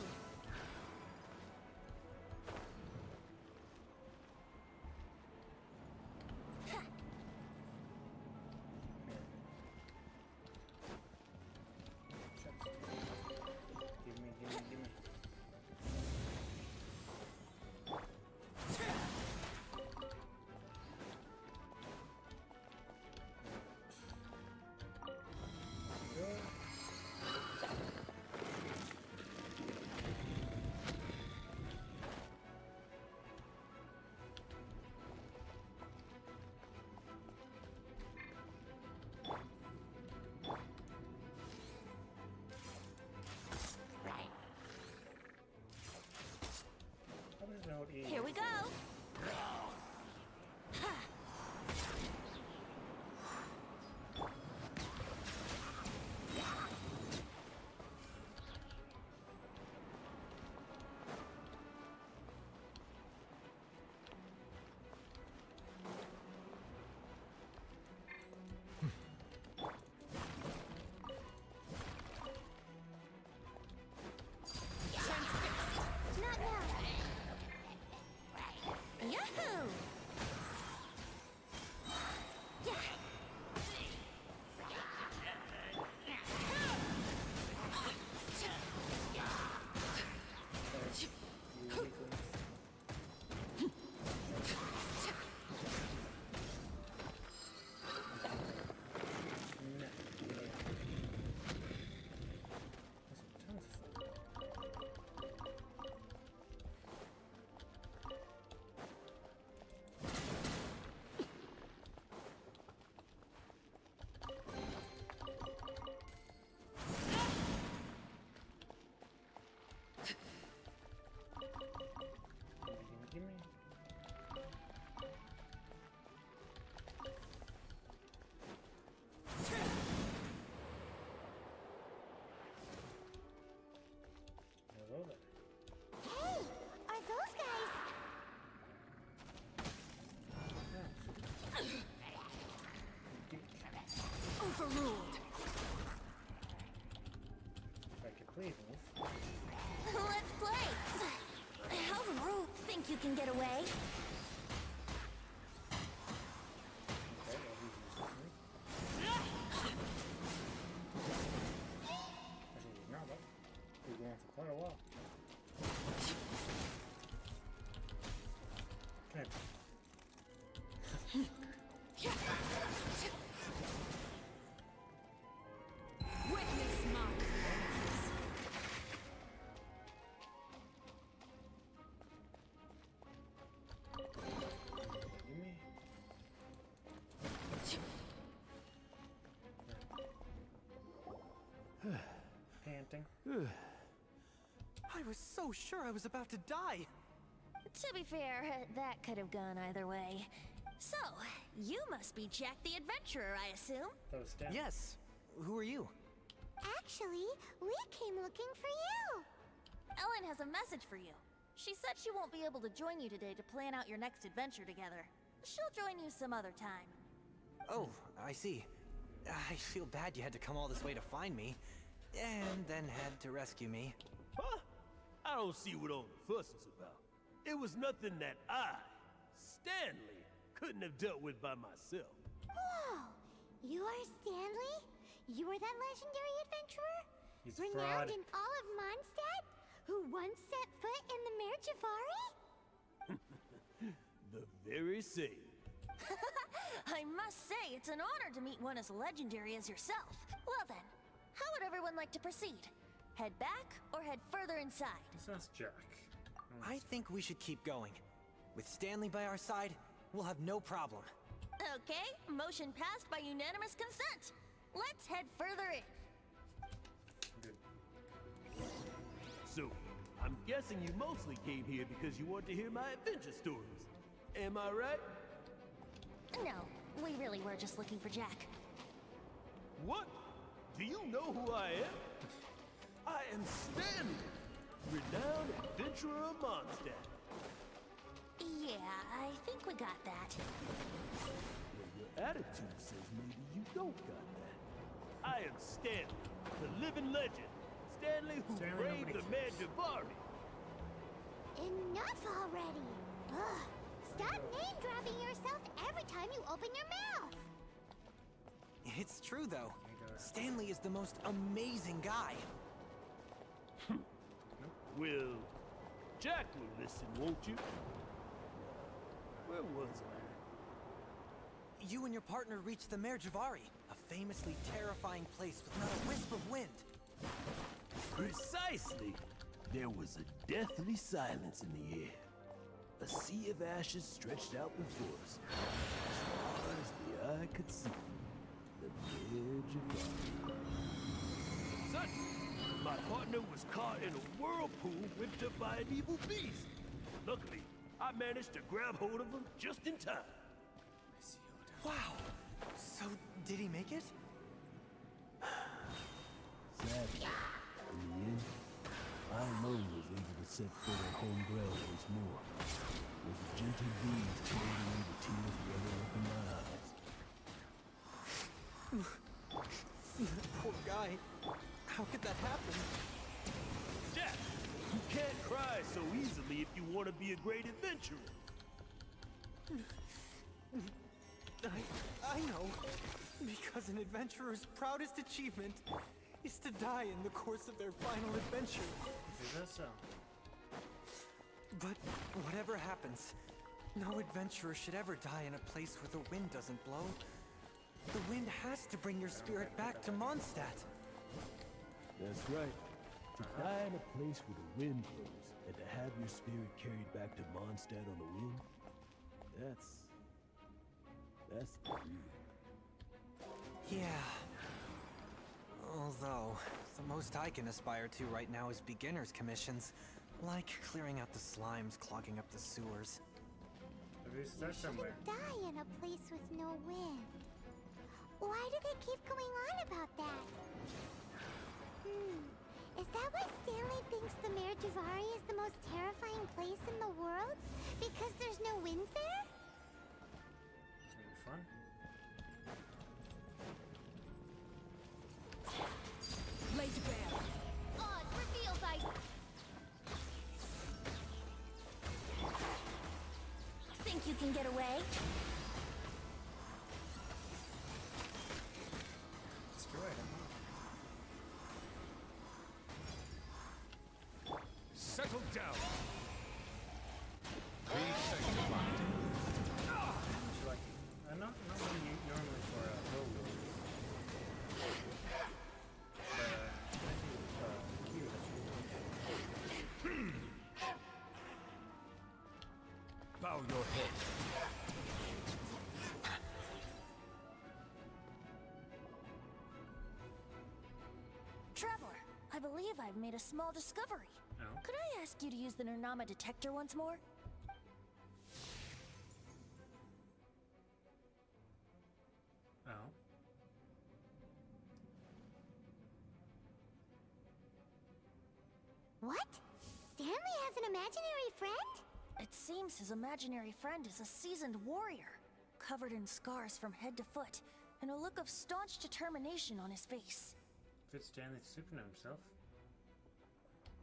Give me. Here we go. Not now. can get away. Okay, well, he's using me. Actually, he's not, but he's going for quite a while. Can I... Witness my Give me... Panting. I was so sure I was about to die. To be fair, that could have gone either way. So, you must be Jack the Adventurer, I assume? That was Stan. Yes. Who are you? Actually, we came looking for you. Ellen has a message for you. She said she won't be able to join you today to plan out your next adventure together. She'll join you some other time. Oh, I see. I feel bad you had to come all this way to find me, and then had to rescue me. Huh? I don't see what all the fuss is about. It was nothing that I, Stanley, couldn't have dealt with by myself. Whoa! You are Stanley? You are that legendary adventurer? He's a Renowned fraud. in all of Mondstadt? Who once set foot in the Mare Javari? The very same. I must say, it's an honor to meet one as legendary as yourself. Well then, how would everyone like to proceed? Head back or head further inside? This is Jack. I think we should keep going. With Stanley by our side, we'll have no problem. Okay, motion passed by unanimous consent. Let's head further in. Good. So, I'm guessing you mostly came here because you want to hear my adventure stories. Am I right? No, we really were just looking for Jack. What? Do you know who I am? I am Stanley, renowned adventurer of Mondstadt. Yeah, I think we got that. Well, your attitude says maybe you don't got that. I am Stanley, the living legend. Stanley who Stanley braved nobody the Mare cares. Javari. Enough already! Ugh! Stop name-dropping yourself every time you open your mouth! It's true, though. He does. Stanley is the most amazing guy. Well, Jack will listen, won't you? Where was I? You and your partner reached the Mare Javari, a famously terrifying place with not a wisp of wind. Precisely. There was a deathly silence in the air. A sea of ashes stretched out before us. As far as the eye could see. The Mare Javari. Suddenly, my partner was caught in a whirlpool whipped up by an evil beast. Luckily, I managed to grab hold of him just in time. Wow. So, did he make it? Sadly, in the end, I alone was able to set foot on home ground once more. With a gentle breeze blowing away the tears welling up in my eyes. Poor guy. How could that happen? Jack, you can't cry so easily if you want to be a great adventurer. I know. Because an adventurer's proudest achievement is to die in the course of their final adventure. Is that so? But whatever happens, no adventurer should ever die in a place where the wind doesn't blow. The wind has to bring your spirit back to Mondstadt. That's right. To die in a place where the wind blows, and to have your spirit carried back to Mondstadt on the wind, that's for real. Yeah. Although, the most I can aspire to right now is beginner's commissions, like clearing out the slimes clogging up the sewers. At least start somewhere. Die in a place with no wind. Why do they keep going on about that? Is that why Stanley thinks the Mare Javari is the most terrifying place in the world? Because there's no wind there? It's gonna be fun. Blaze Bear. Oz reveals ice. can get away. Destroyed him. Settle down. Be sanctified. Would you like? Not really normally for low rolls. But I think Q actually. Bow your head. Traveler, I believe I've made a small discovery. Oh. Could I ask you to use the Nernama detector once more? Oh. What? Stanley has an imaginary friend? It seems his imaginary friend is a seasoned warrior, covered in scars from head to foot, and a look of staunch determination on his face. Fitz Stanley's Superman himself.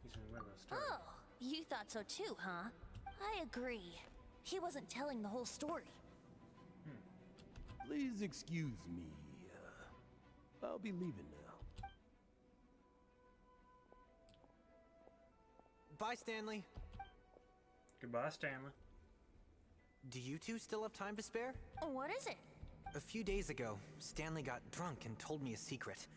He's from Rainbow Star. Oh, you thought so too, huh? I agree. He wasn't telling the whole story. Please excuse me. I'll be leaving now. Bye, Stanley. Goodbye, Stanley. Do you two still have time to spare? What is it? A few days ago, Stanley got drunk and told me a secret.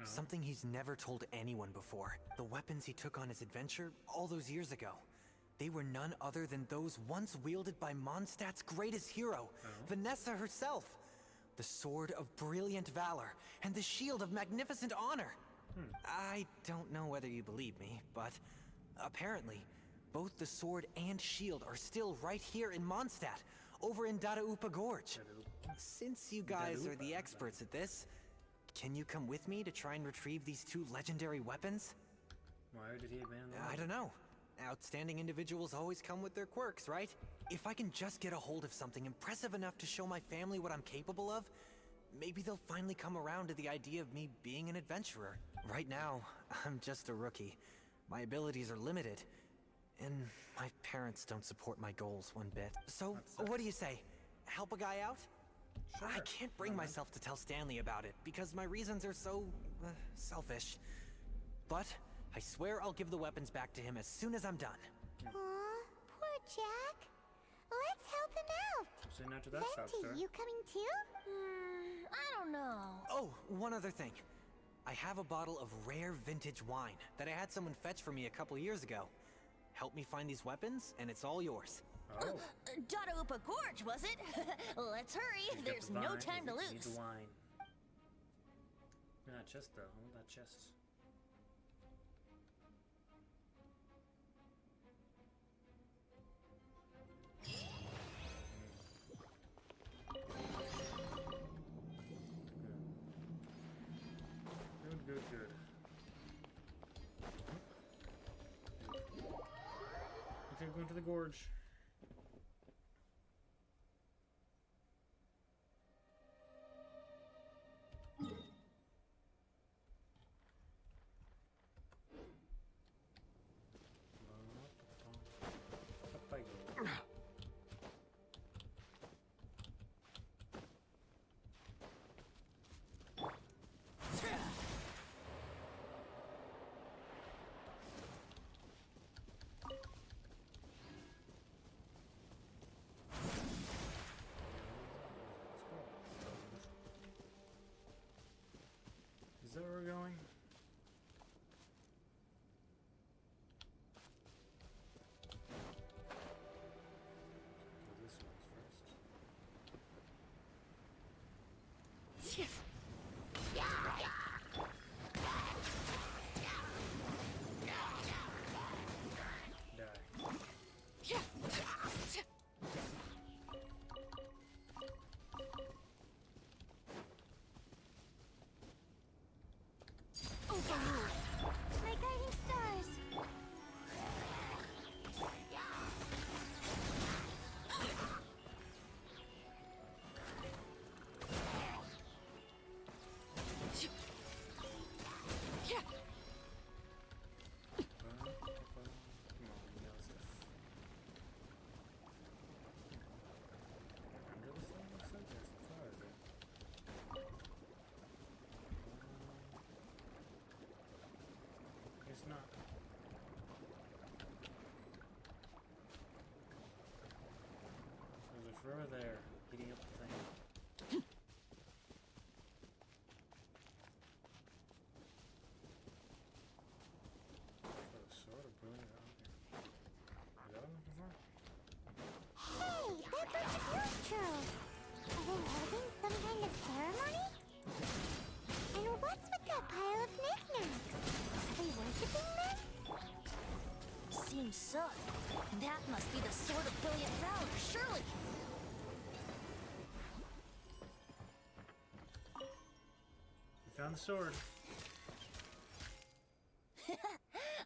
Something he's never told anyone before. The weapons he took on his adventure all those years ago. They were none other than those once wielded by Mondstadt's greatest hero, Vanessa herself. The sword of brilliant valor and the shield of magnificent honor. I don't know whether you believe me, but apparently, both the sword and shield are still right here in Mondstadt, over in Dadaupa Gorge. Since you guys are the experts at this, can you come with me to try and retrieve these two legendary weapons? Why did he abandon the I don't know. Outstanding individuals always come with their quirks, right? If I can just get a hold of something impressive enough to show my family what I'm capable of, maybe they'll finally come around to the idea of me being an adventurer. Right now, I'm just a rookie. My abilities are limited, and my parents don't support my goals one bit. So, what do you say? Help a guy out? Sure. I can't bring myself to tell Stanley about it, because my reasons are so, selfish. But I swear I'll give the weapons back to him as soon as I'm done. Aw, poor Jack. Let's help him out. Say no to that stuff, sir. Venti, you coming too? I don't know. Oh, one other thing. I have a bottle of rare vintage wine that I had someone fetch for me a couple years ago. Help me find these weapons, and it's all yours. Oh. Dadaupa Gorge, was it? Let's hurry. He's got There's the no vine, time to he needs lose. the wine. That chest, though. Hold that chest. Good, good, good. Okay, going to the gorge. Up I go. Is that where we're going? Well, this one's first. Die. so. That must be the Sword of Brilliant Valor, surely. We found the sword.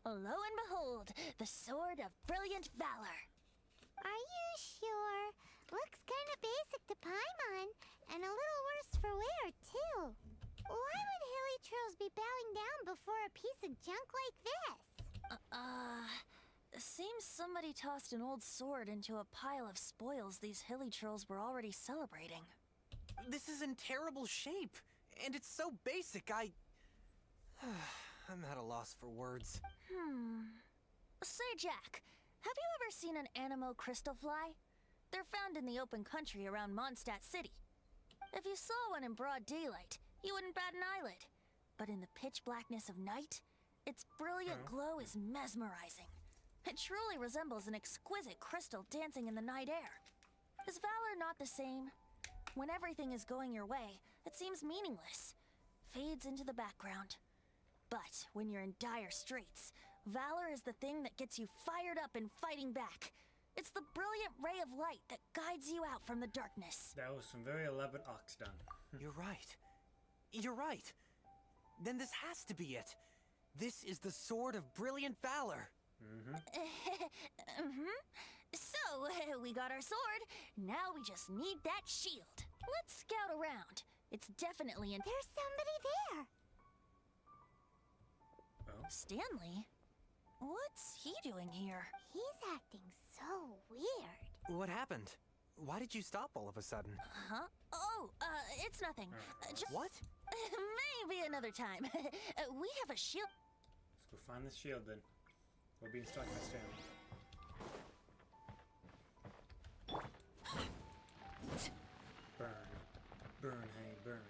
Lo and behold, the Sword of Brilliant Valor. Are you sure? Looks kind of basic to Paimon, and a little worse for wear, too. Why would Hilly Churls be bowing down before a piece of junk like this? Seems somebody tossed an old sword into a pile of spoils these Hilly Churls were already celebrating. This is in terrible shape, and it's so basic, I'm at a loss for words. Say, Jack, have you ever seen an Anemo crystal fly? They're found in the open country around Mondstadt City. If you saw one in broad daylight, you wouldn't bat an eyelid. But in the pitch blackness of night, its brilliant glow is mesmerizing. It truly resembles an exquisite crystal dancing in the night air. Is valor not the same? When everything is going your way, it seems meaningless, fades into the background. But when you're in dire straits, valor is the thing that gets you fired up and fighting back. It's the brilliant ray of light that guides you out from the darkness. That was some very elaborate ox done. You're right. You're right. Then this has to be it. This is the Sword of Brilliant Valor. So, we got our sword. Now we just need that shield. Let's scout around. It's definitely in... There's somebody there. Oh. Stanley? What's he doing here? He's acting so weird. What happened? Why did you stop all of a sudden? Huh? Oh, it's nothing. Just... What? Maybe another time. We have a shield. Let's go find this shield then. We're being stuck by Stanley. Burn. Burn, hey, burn.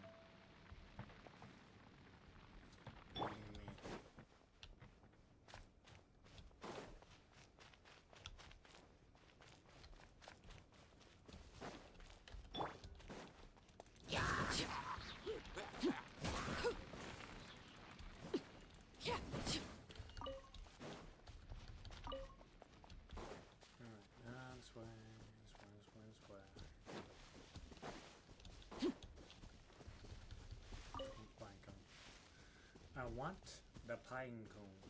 I want the pine cone.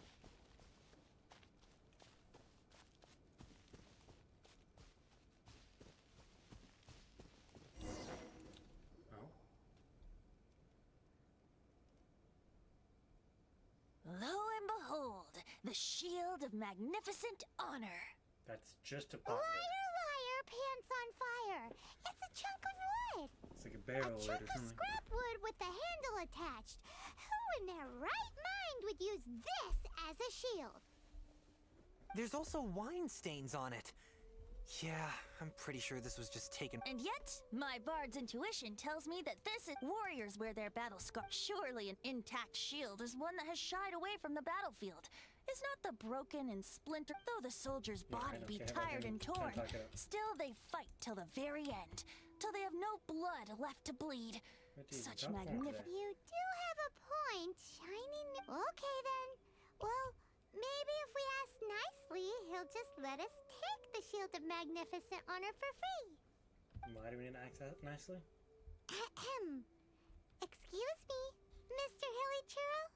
Oh. Lo and behold, the shield of magnificent honor. That's just a pot. Liar, liar, pants on fire. It's a chunk of wood. It's like a barrel A or chunk of something. scrap wood with the handle attached. Who in their right mind would use this as a shield? There's also wine stains on it. Yeah, I'm pretty sure this was just taken. And yet, my bard's intuition tells me that this is... Warriors wear their battle scar. Surely an intact shield is one that has shied away from the battlefield. Is not the broken and splintered... Though the soldier's body be tired and torn, still they fight till the very end. Till they have no blood left to bleed. Such magnificent... You do have a point, shining... Okay then. Well, maybe if we ask nicely, he'll just let us take the Shield of Magnificent Honor for free. Why do we need to ask that nicely? Ahem. Excuse me, Mr. Hilly Churl?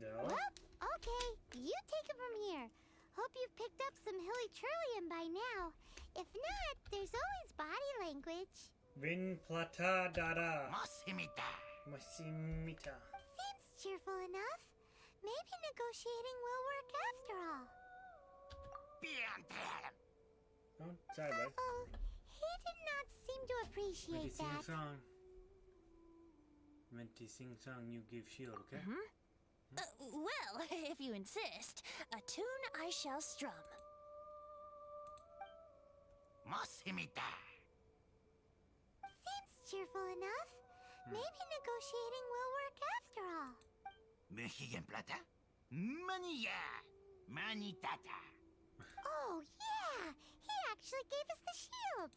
No. Well, okay, you take it from here. Hope you've picked up some Hilly Churlian by now. If not, there's always body language. Vin plata dada. Masimita. Masimita. Seems cheerful enough. Maybe negotiating will work after all. Oh, sorry, bud. Uh-oh, he did not seem to Meant appreciate to sing that. a song. Meant to sing song, you give shield, okay? Well, if you insist, a tune I shall strum. Masimita. Seems cheerful enough. Maybe negotiating will work after all. Mexican plata. Mania. Manitata. Oh, yeah! He actually gave us the shield!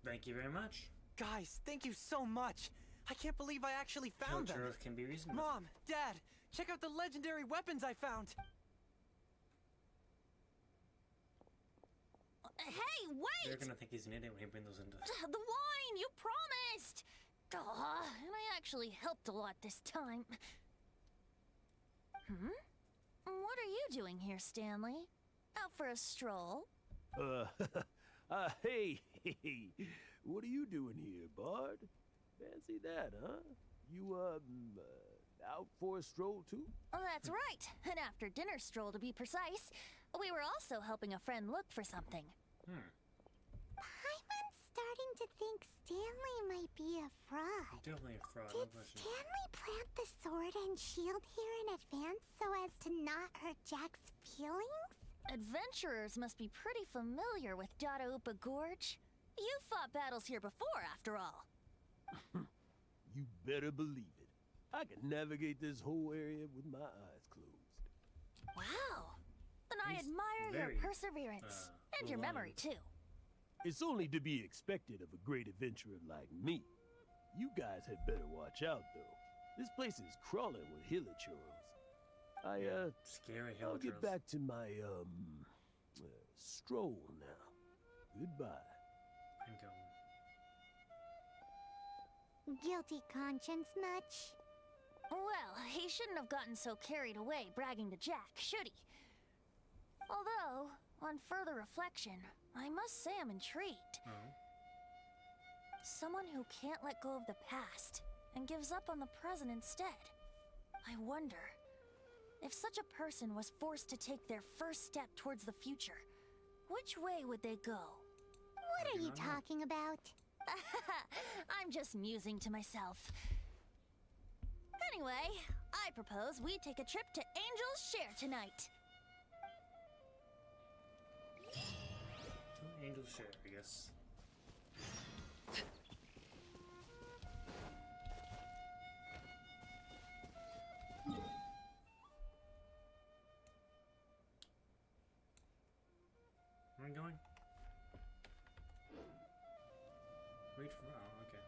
Thank you very much. Guys, thank you so much. I can't believe I actually found them. Churros can be reasonable. Mom, Dad, check out the legendary weapons I found. Hey, wait! They're gonna think he's an idiot when he brings those into. The wine, you promised! And I actually helped a lot this time. What are you doing here, Stanley? Out for a stroll? Hey, what are you doing here, Bard? Fancy that, huh? You, out for a stroll too? Oh, that's right. An after-dinner stroll, to be precise. We were also helping a friend look for something. Paimon's starting to think Stanley might be a fraud. Definitely a fraud. Did No question. Stanley plant the sword and shield here in advance so as to not hurt Jack's feelings? Adventurers must be pretty familiar with Dadaupa Gorge. You've fought battles here before, after all. You better believe it. I can navigate this whole area with my eyes closed. Wow. Then I He's admire your very, perseverance. And your memory, too. It's only to be expected of a great adventurer like me. You guys had better watch out, though. This place is crawling with hilichurls. Scary I'll hell get back to my, stroll now. Goodbye. I'm going. Guilty conscience much? Well, he shouldn't have gotten so carried away bragging to Jack, should he? Although, on further reflection, I must say I'm intrigued. Oh. Someone who can't let go of the past and gives up on the present instead. I wonder, if such a person was forced to take their first step towards the future, which way would they go? What are you talking about? I'm just musing to myself. Anyway, I propose we take a trip to Angel's Share tonight. To Angel's Share, I guess. Where am I going? Wait for. Oh, okay.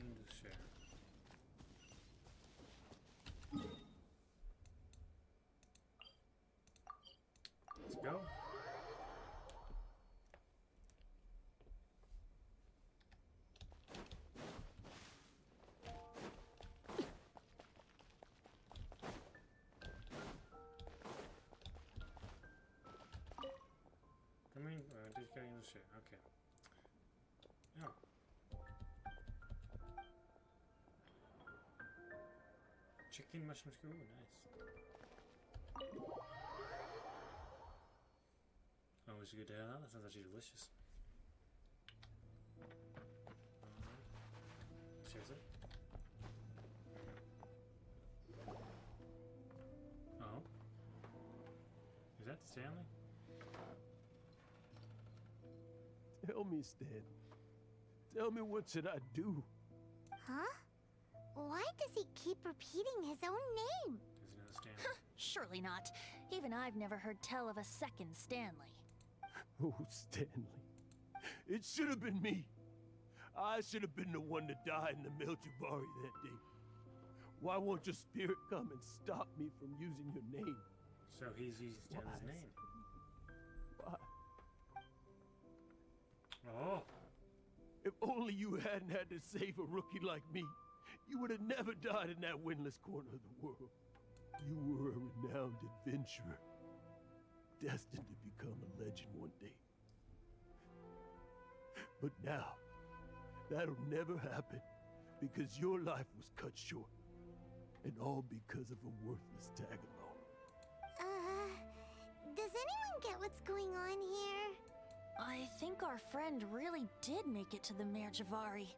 Angel's Share. Let's go. Come in, just getting the shit. Okay. Oh. Chicken mushroom stew, nice. Always good to have that. That sounds actually delicious. Seriously? Oh. Is that Stanley? Tell me, Stan. Tell me, what should I do? Huh? Why does he keep repeating his own name? Does he know Stanley? Surely not. Even I've never heard tell of a second Stanley. Oh, Stanley. It should have been me. I should have been the one to die in the Melchivari that day. Why won't your spirit come and stop me from using your name? So he's using Stanley's Why? name. Why? Oh. If only you hadn't had to save a rookie like me, you would have never died in that windless corner of the world. You were a renowned adventurer, destined to become a legend one day. But now, that'll never happen, because your life was cut short, and all because of a worthless tag-along. Does anyone get what's going on here? I think our friend really did make it to the Mare Javari.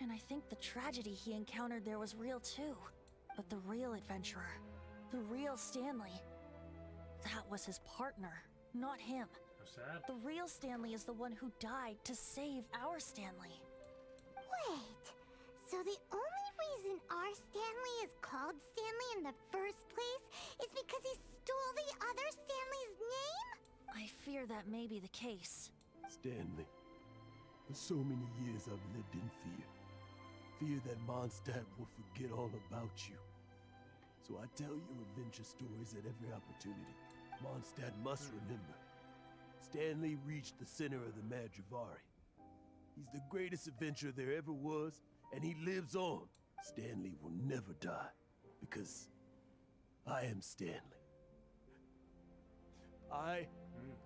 And I think the tragedy he encountered there was real too. But the real adventurer, the real Stanley, that was his partner, not him. How sad. The real Stanley is the one who died to save our Stanley. Wait, so the only reason our Stanley is called Stanley in the first place is because he stole the other Stanley's name? I fear that may be the case. Stanley, for so many years I've lived in fear. Fear that Mondstadt will forget all about you. So I tell your adventure stories at every opportunity. Mondstadt must remember. Stanley reached the center of the Madrivari. He's the greatest adventurer there ever was, and he lives on. Stanley will never die, because I am Stanley. I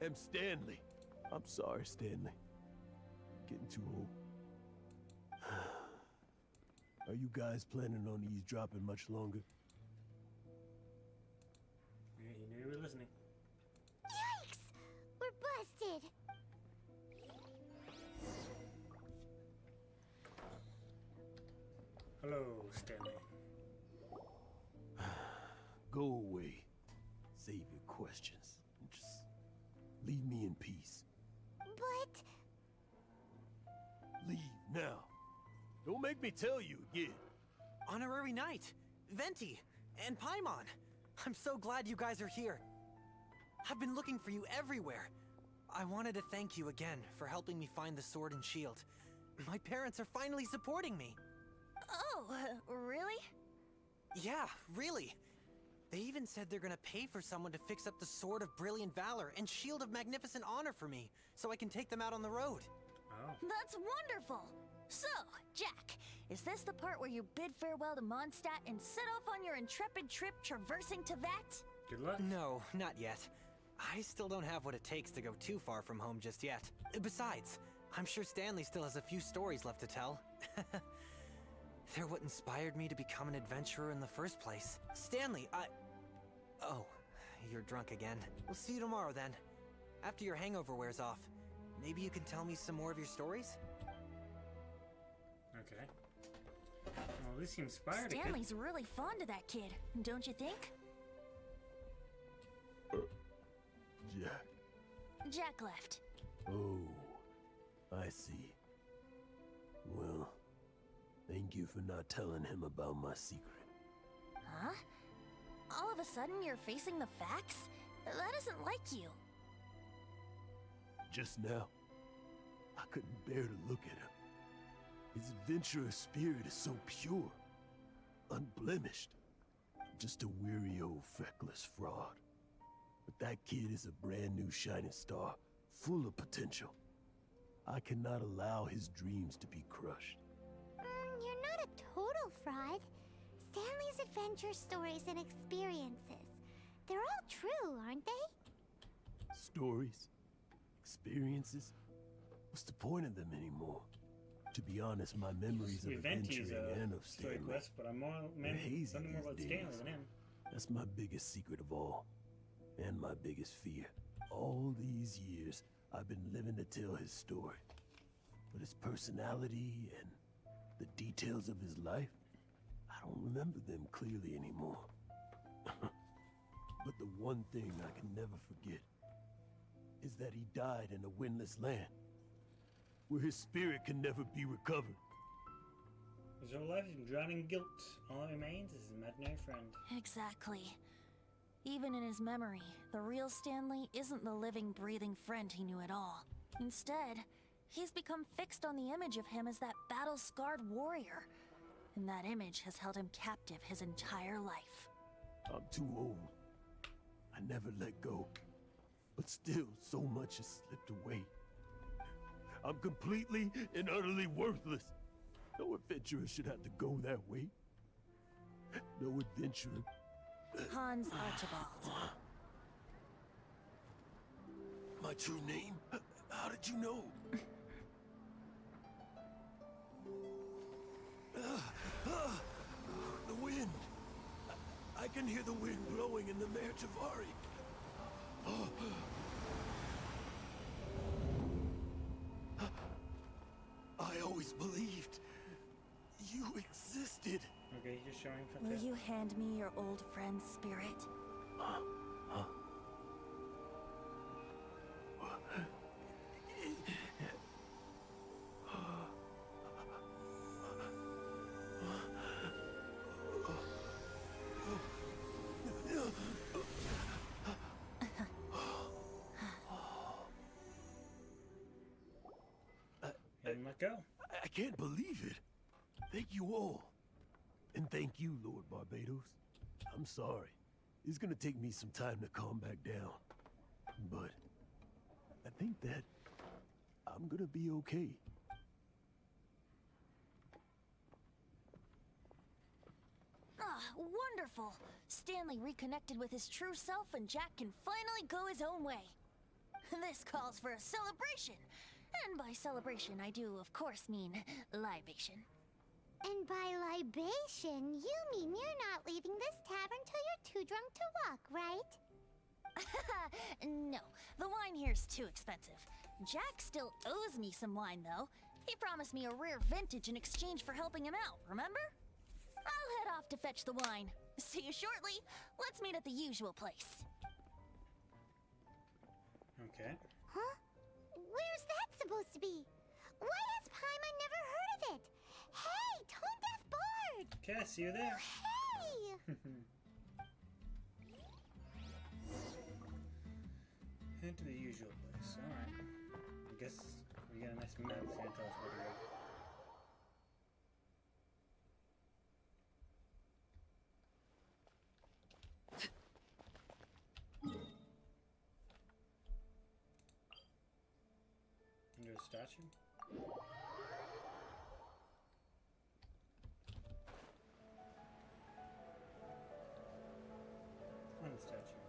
am Stanley. I'm sorry, Stanley. Getting too old. Are you guys planning on eavesdropping much longer? Yeah, you knew you were listening. Yikes! We're busted! Hello, Stanley. Go away. Save your questions. Just leave me in peace. But... Leave now. Don't make me tell you again. Honorary Knight, Venti, and Paimon. I'm so glad you guys are here. I've been looking for you everywhere. I wanted to thank you again for helping me find the sword and shield. My parents are finally supporting me. Oh, really? Yeah, really. They even said they're gonna pay for someone to fix up the Sword of Brilliant Valor and Shield of Magnificent Honor for me, so I can take them out on the road. Oh. That's wonderful! So, Jack, is this the part where you bid farewell to Mondstadt and set off on your intrepid trip traversing Teyvat? Good luck. No, not yet. I still don't have what it takes to go too far from home just yet. Besides, I'm sure Stanley still has a few stories left to tell. They're what inspired me to become an adventurer in the first place. Stanley, Oh, you're drunk again. We'll see you tomorrow then. After your hangover wears off. Maybe you can tell me some more of your stories? Okay. Well, at least he inspired a kid. Stanley's really fond of that kid, don't you think? Jack. Jack left. Oh, I see. Well, thank you for not telling him about my secret. Huh? All of a sudden you're facing the facts? That isn't like you. Just now, I couldn't bear to look at him. His adventurous spirit is so pure, unblemished. Just a weary old feckless fraud. But that kid is a brand new shining star, full of potential. I cannot allow his dreams to be crushed. You're not a total fraud. Stanley's adventure stories and experiences. They're all true, aren't they? Stories? Experiences? What's the point of them anymore? To be honest, my memories of Venti's adventuring and of story Stanley quest, but I'm more hazy something more these about days. Stanley than him. That's my biggest secret of all, and my biggest fear. All these years, I've been living to tell his story. But his personality and the details of his life, I don't remember them clearly anymore. But the one thing I can never forget is that he died in a windless land, where his spirit can never be recovered. His whole life he's been drowned in guilt. All that remains is his imaginary friend. Exactly. Even in his memory, the real Stanley isn't the living, breathing friend he knew at all. Instead, he's become fixed on the image of him as that battle-scarred warrior. And that image has held him captive his entire life. I'm too old. I never let go. But still, so much has slipped away. I'm completely and utterly worthless. No adventurer should have to go that way. No adventurer. Hans Archibald. My true name? How did you know? The wind. I can hear the wind blowing in the Mare Javari. I always believed you existed. Okay, you're just showing Will something. you hand me your old friend's spirit? and let go. I can't believe it. Thank you all. And thank you, Lord Barbados. I'm sorry. It's gonna take me some time to calm back down. But I think that I'm gonna be okay. Ah, wonderful! Stanley reconnected with his true self and Jack can finally go his own way. This calls for a celebration. And by celebration, I do, of course, mean libation. And by libation, you mean you're not leaving this tavern till you're too drunk to walk, right? No, the wine here's too expensive. Jack still owes me some wine, though. He promised me a rare vintage in exchange for helping him out, remember? I'll head off to fetch the wine. See you shortly. Let's meet at the usual place. Okay. Huh? Where's that supposed to be? Why has Paimon never heard of it? Hey, Tone Deaf Bard! Okay, see you there. Hey! Head to the usual place. Alright. I guess we got a nice map that's gonna tell us where to go. Under a statue? On the statue.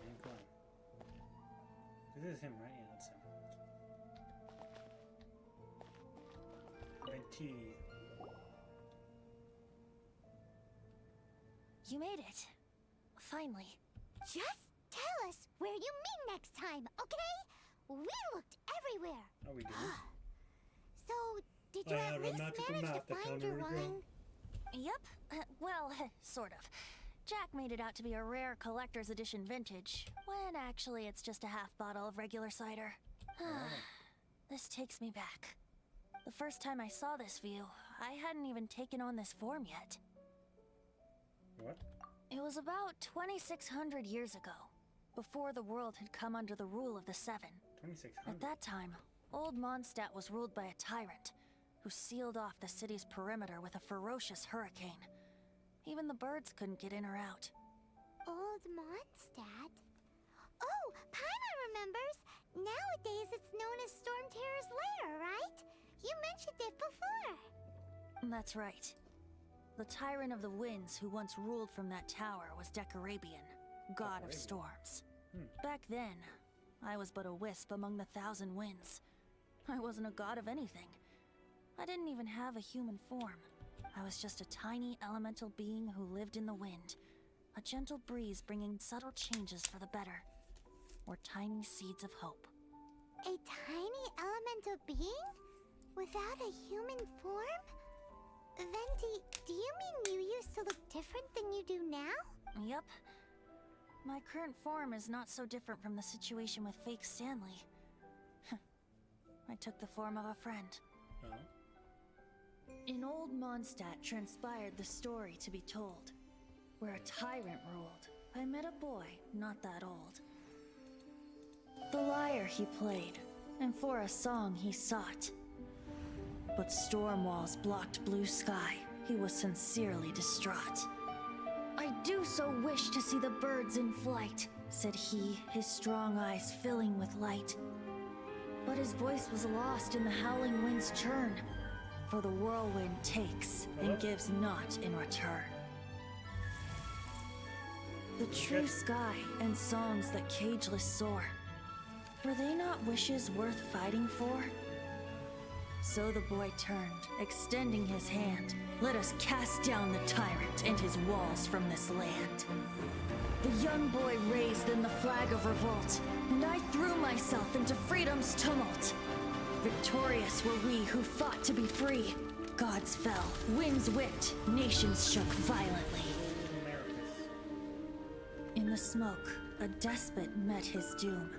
And climb. This is him, right? Yeah, that's him. Venti. You made it. Finally. Just tell us where you meet next time, okay? We looked everywhere. Oh, we did. So, did you at least manage to find your wine? Yep. Well, sort of. Jack made it out to be a rare collector's edition vintage, when actually it's just a half bottle of regular cider. This takes me back. The first time I saw this view, I hadn't even taken on this form yet. What? It was about 2,600 years ago, before the world had come under the rule of the Seven. 2,600? At that time, Old Mondstadt was ruled by a tyrant, who sealed off the city's perimeter with a ferocious hurricane. Even the birds couldn't get in or out. Old Mondstadt? Oh, Paimon remembers! Nowadays it's known as Storm Terror's lair, right? You mentioned it before. That's right. The Tyrant of the Winds who once ruled from that tower was Decarabian, god of storms. Back then, I was but a wisp among the thousand winds. I wasn't a god of anything. I didn't even have a human form. I was just a tiny elemental being who lived in the wind. A gentle breeze bringing subtle changes for the better. Or tiny seeds of hope. A tiny elemental being? Without a human form? Venti, do you mean you used to look different than you do now? Yep. My current form is not so different from the situation with fake Stanley. I took the form of a friend. Oh. In Old Mondstadt transpired the story to be told. Where a tyrant ruled, I met a boy not that old. The lyre he played, and for a song he sought. But storm walls blocked blue sky. He was sincerely distraught. I do so wish to see the birds in flight, said he, his strong eyes filling with light. But his voice was lost in the howling wind's churn, for the whirlwind takes and gives not in return. The true sky and songs that cageless soar, were they not wishes worth fighting for? So the boy turned, extending his hand. Let us cast down the tyrant and his walls from this land. The young boy raised then the flag of revolt, and I threw myself into freedom's tumult. Victorious were we who fought to be free. Gods fell, winds whipped, nations shook violently. In the smoke, a despot met his doom.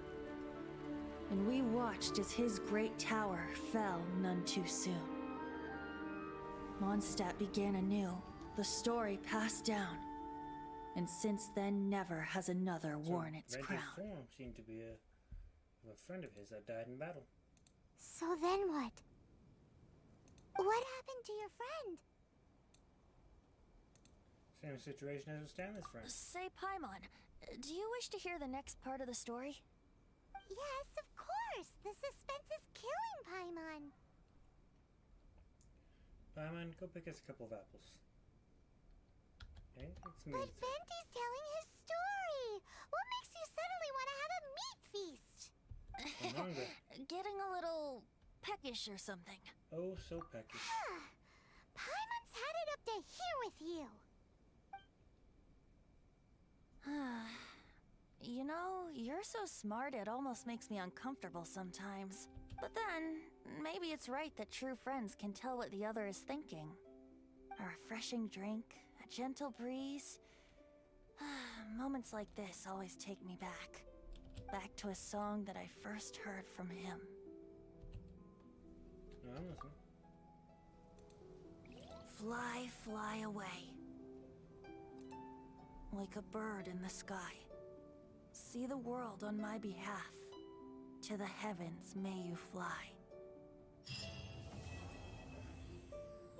And we watched as his great tower fell none too soon. Mondstadt began anew, the story passed down. And since then, never has another worn its Vente's crown. form seemed to be a friend of his that died in battle. So then what? What happened to your friend? Same situation as with Stanley's friend. Say, Paimon, do you wish to hear the next part of the story? Yes, of course. The suspense is killing, Paimon. Paimon, go pick us a couple of apples. Okay, it's me. But Venti's telling his story. What makes you suddenly want to have a meat feast? I'm hungry. Getting a little peckish or something. Oh, so peckish. Paimon's had it up to here with you. You know, you're so smart it almost makes me uncomfortable sometimes. But then, maybe it's right that true friends can tell what the other is thinking. A refreshing drink, a gentle breeze. Moments like this always take me back. Back to a song that I first heard from him. No, I'm listening. Fly, fly away. Like a bird in the sky. See the world on my behalf. To the heavens may you fly.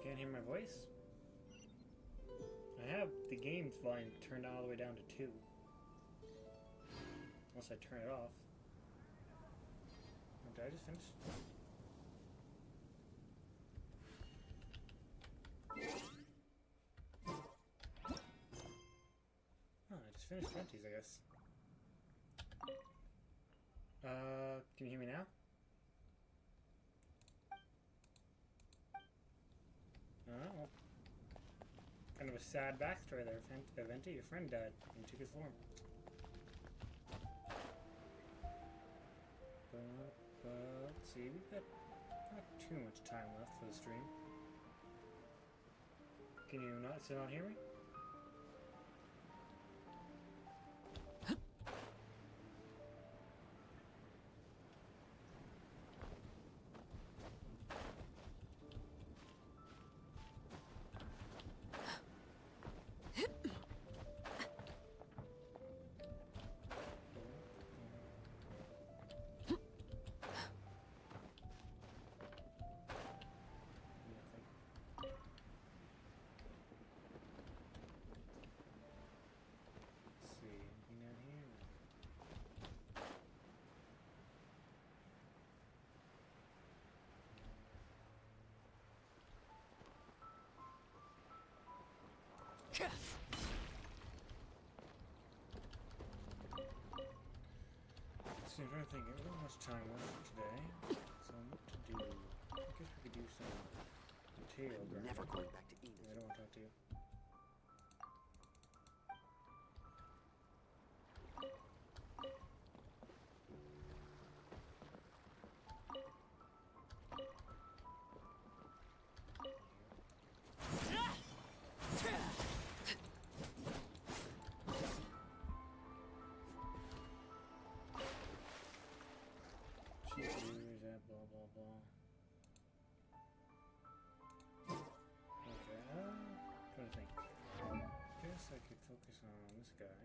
Can't hear my voice? I have the game's volume turned all the way down to 2. Unless I turn it off. Oh, did I just finish? Oh, I just finished 20s, I guess. Can you hear me now? Oh, kind of a sad backstory there, Venti. Your friend died and took his form. Let's see, we've got not too much time left for the stream. Can you still not hear me? See, I'm trying to think. I don't have much time left today, so what to do? I guess we could do some material grinding. Never going back to Enos. I don't want to talk to you. Blah blah blah. Okay, trying to think. Guess I could focus on this guy.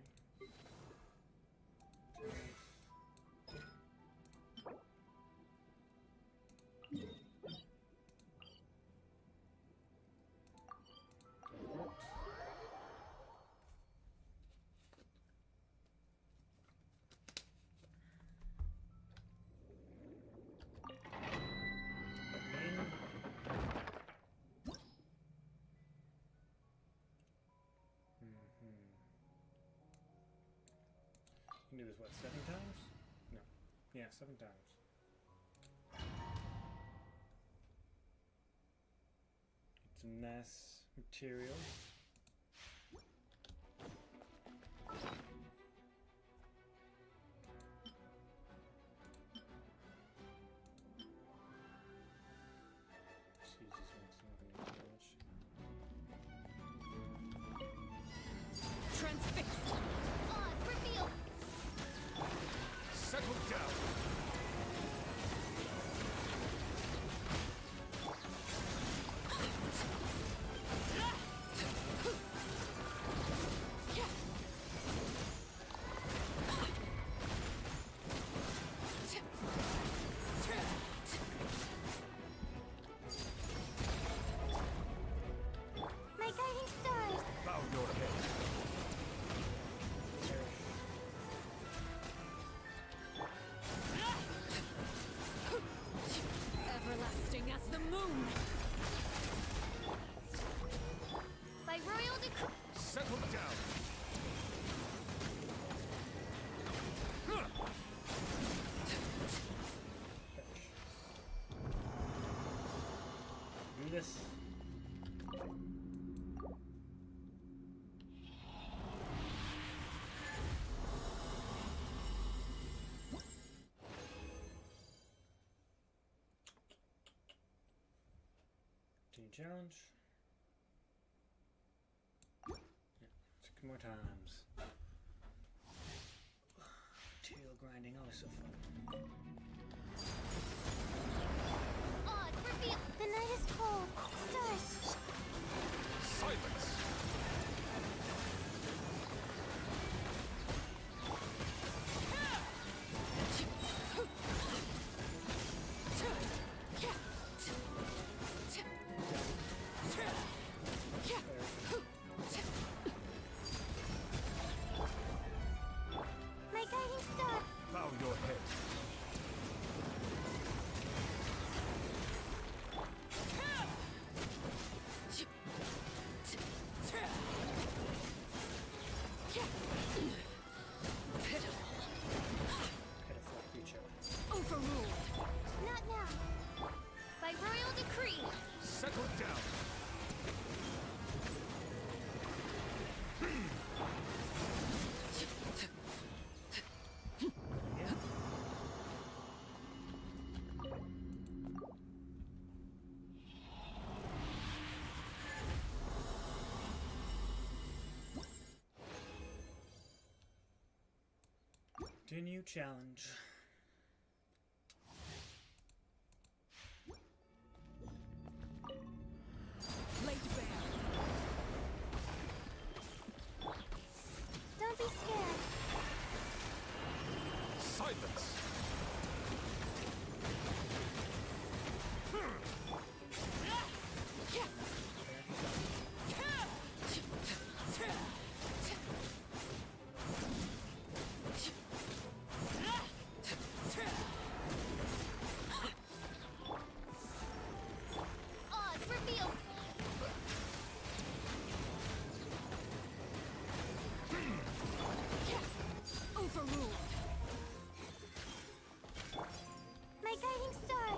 You can do this, what, 7 times? No. Yeah, 7 times. Get some nice material. Challenge. Yeah, 6 more times. Tail grinding, always so fun. Odds reveal. The night is cold. Stars. Silence! My guiding star. Bow your head. Pitiful creature. Overruled. Not now. By royal decree. Settle down. Yeah. Continue challenge. Don't be scared. Silence. Odds reveal. Overruled. My guiding star.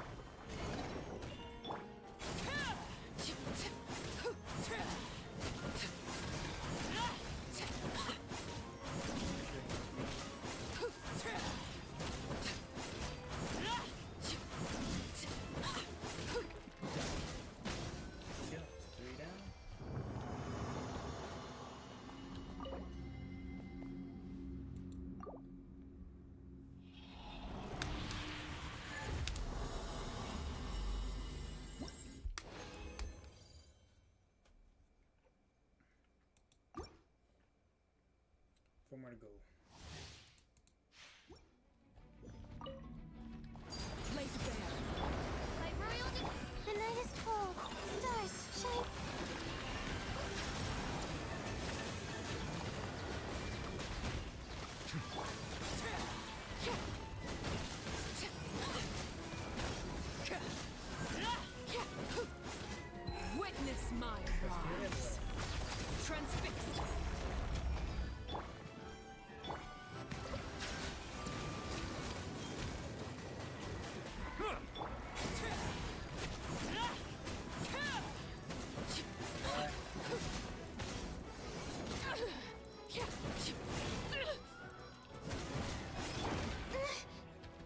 Yeah, 3 down. Four more to go. By royal decree. The night is cold. Stars shine. Witness my rise. Transfixed.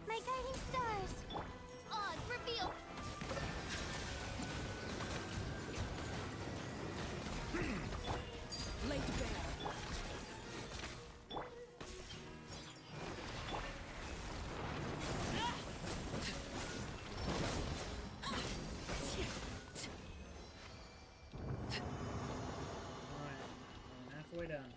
My guiding stars. Odds reveal. Laid bare. Alright, halfway done.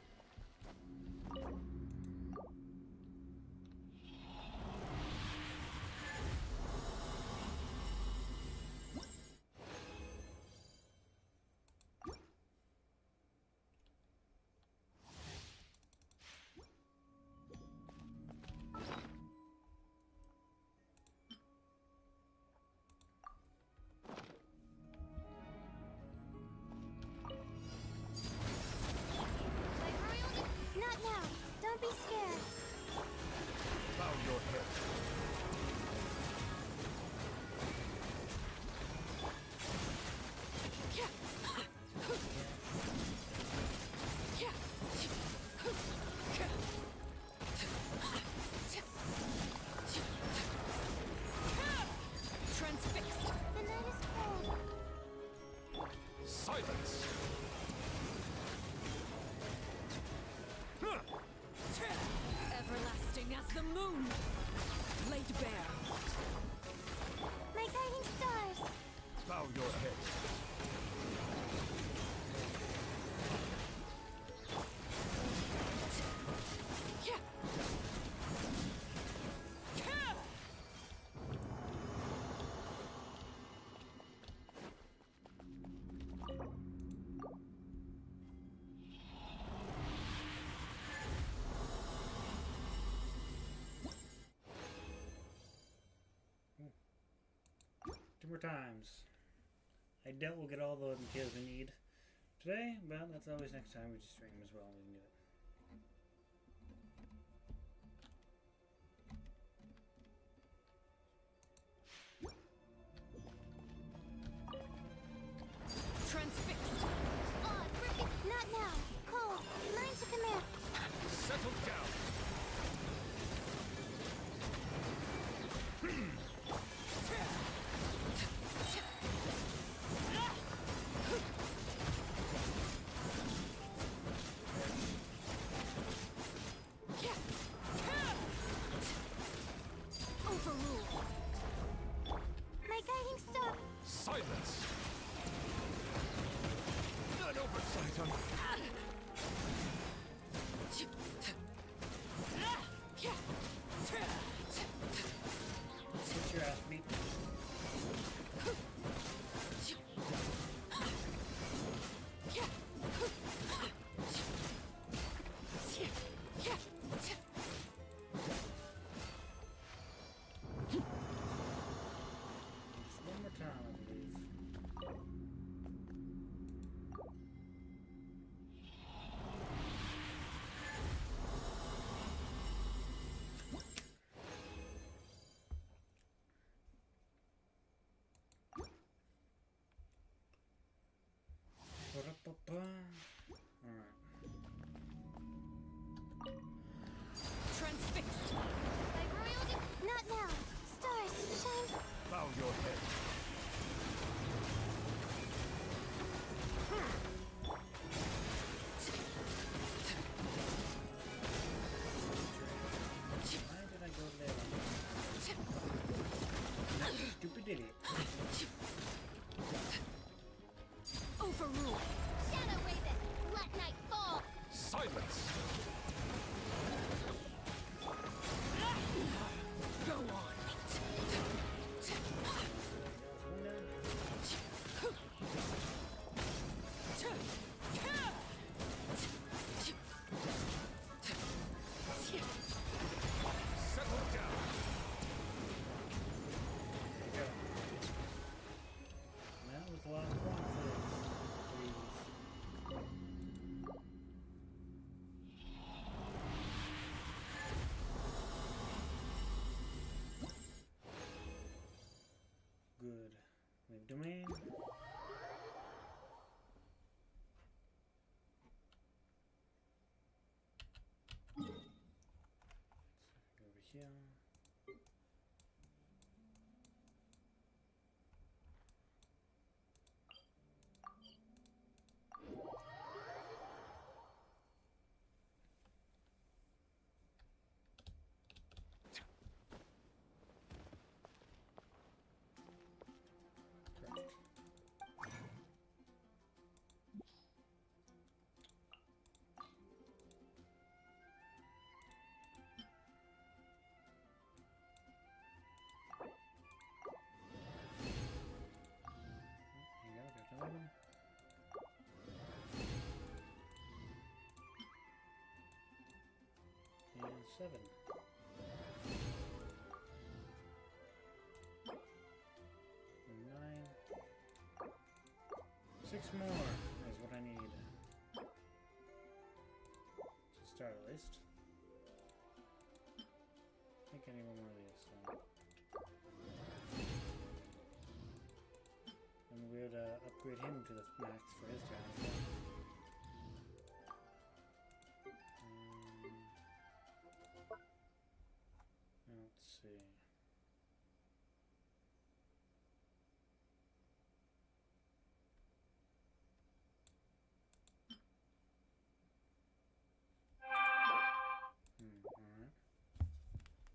By Silence! Everlasting as the moon, laid bare. My guiding stars. Bow your head. Two more times. I doubt we'll get all the kills we need today, but that's always next time we just stream as well. We can do it. Transfixed. Oh, freaking! Not now. Cole, mine to command. Settle down. Overrule. My guiding star. Silence. Not oversight on. Get your ass beat. Just one more time, I believe. Alright. Transfixed. Not now. Stars, shine. Bow your head. Why did I go there? Stupid idiot. Overrule. Shadow Raven, let night fall. Silence. Go on. Settle down. Go. That was the last one, please. Good. Leave domain. Go over here. Perfect. Here you go, there's another one. And 7. And 9. 6 more is what I need. To start at least. I think I need one more of these. So. And we'd upgrade him to the max for his turn as well. Let's see.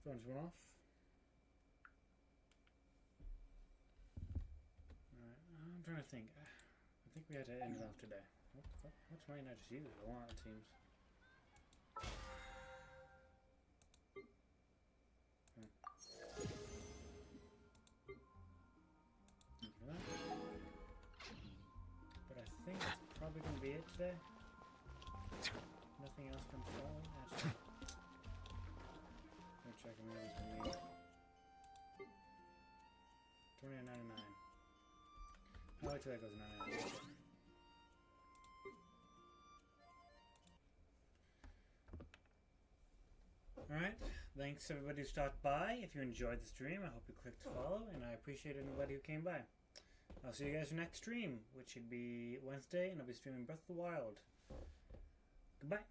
Phones went off. Alright, I'm trying to think. I think we had to end it off today. What the fuck? What's mine? I just used it a lot, it seems. But I think that's probably going to be it today. Nothing else comes forward. Actually, I'm checking what it's going to be. $29.99. I'll wait till that goes to $99. Alright, thanks everybody who stopped by. If you enjoyed the stream, I hope you clicked follow, and I appreciate anybody who came by. I'll see you guys for next stream, which should be Wednesday, and I'll be streaming Breath of the Wild. Goodbye.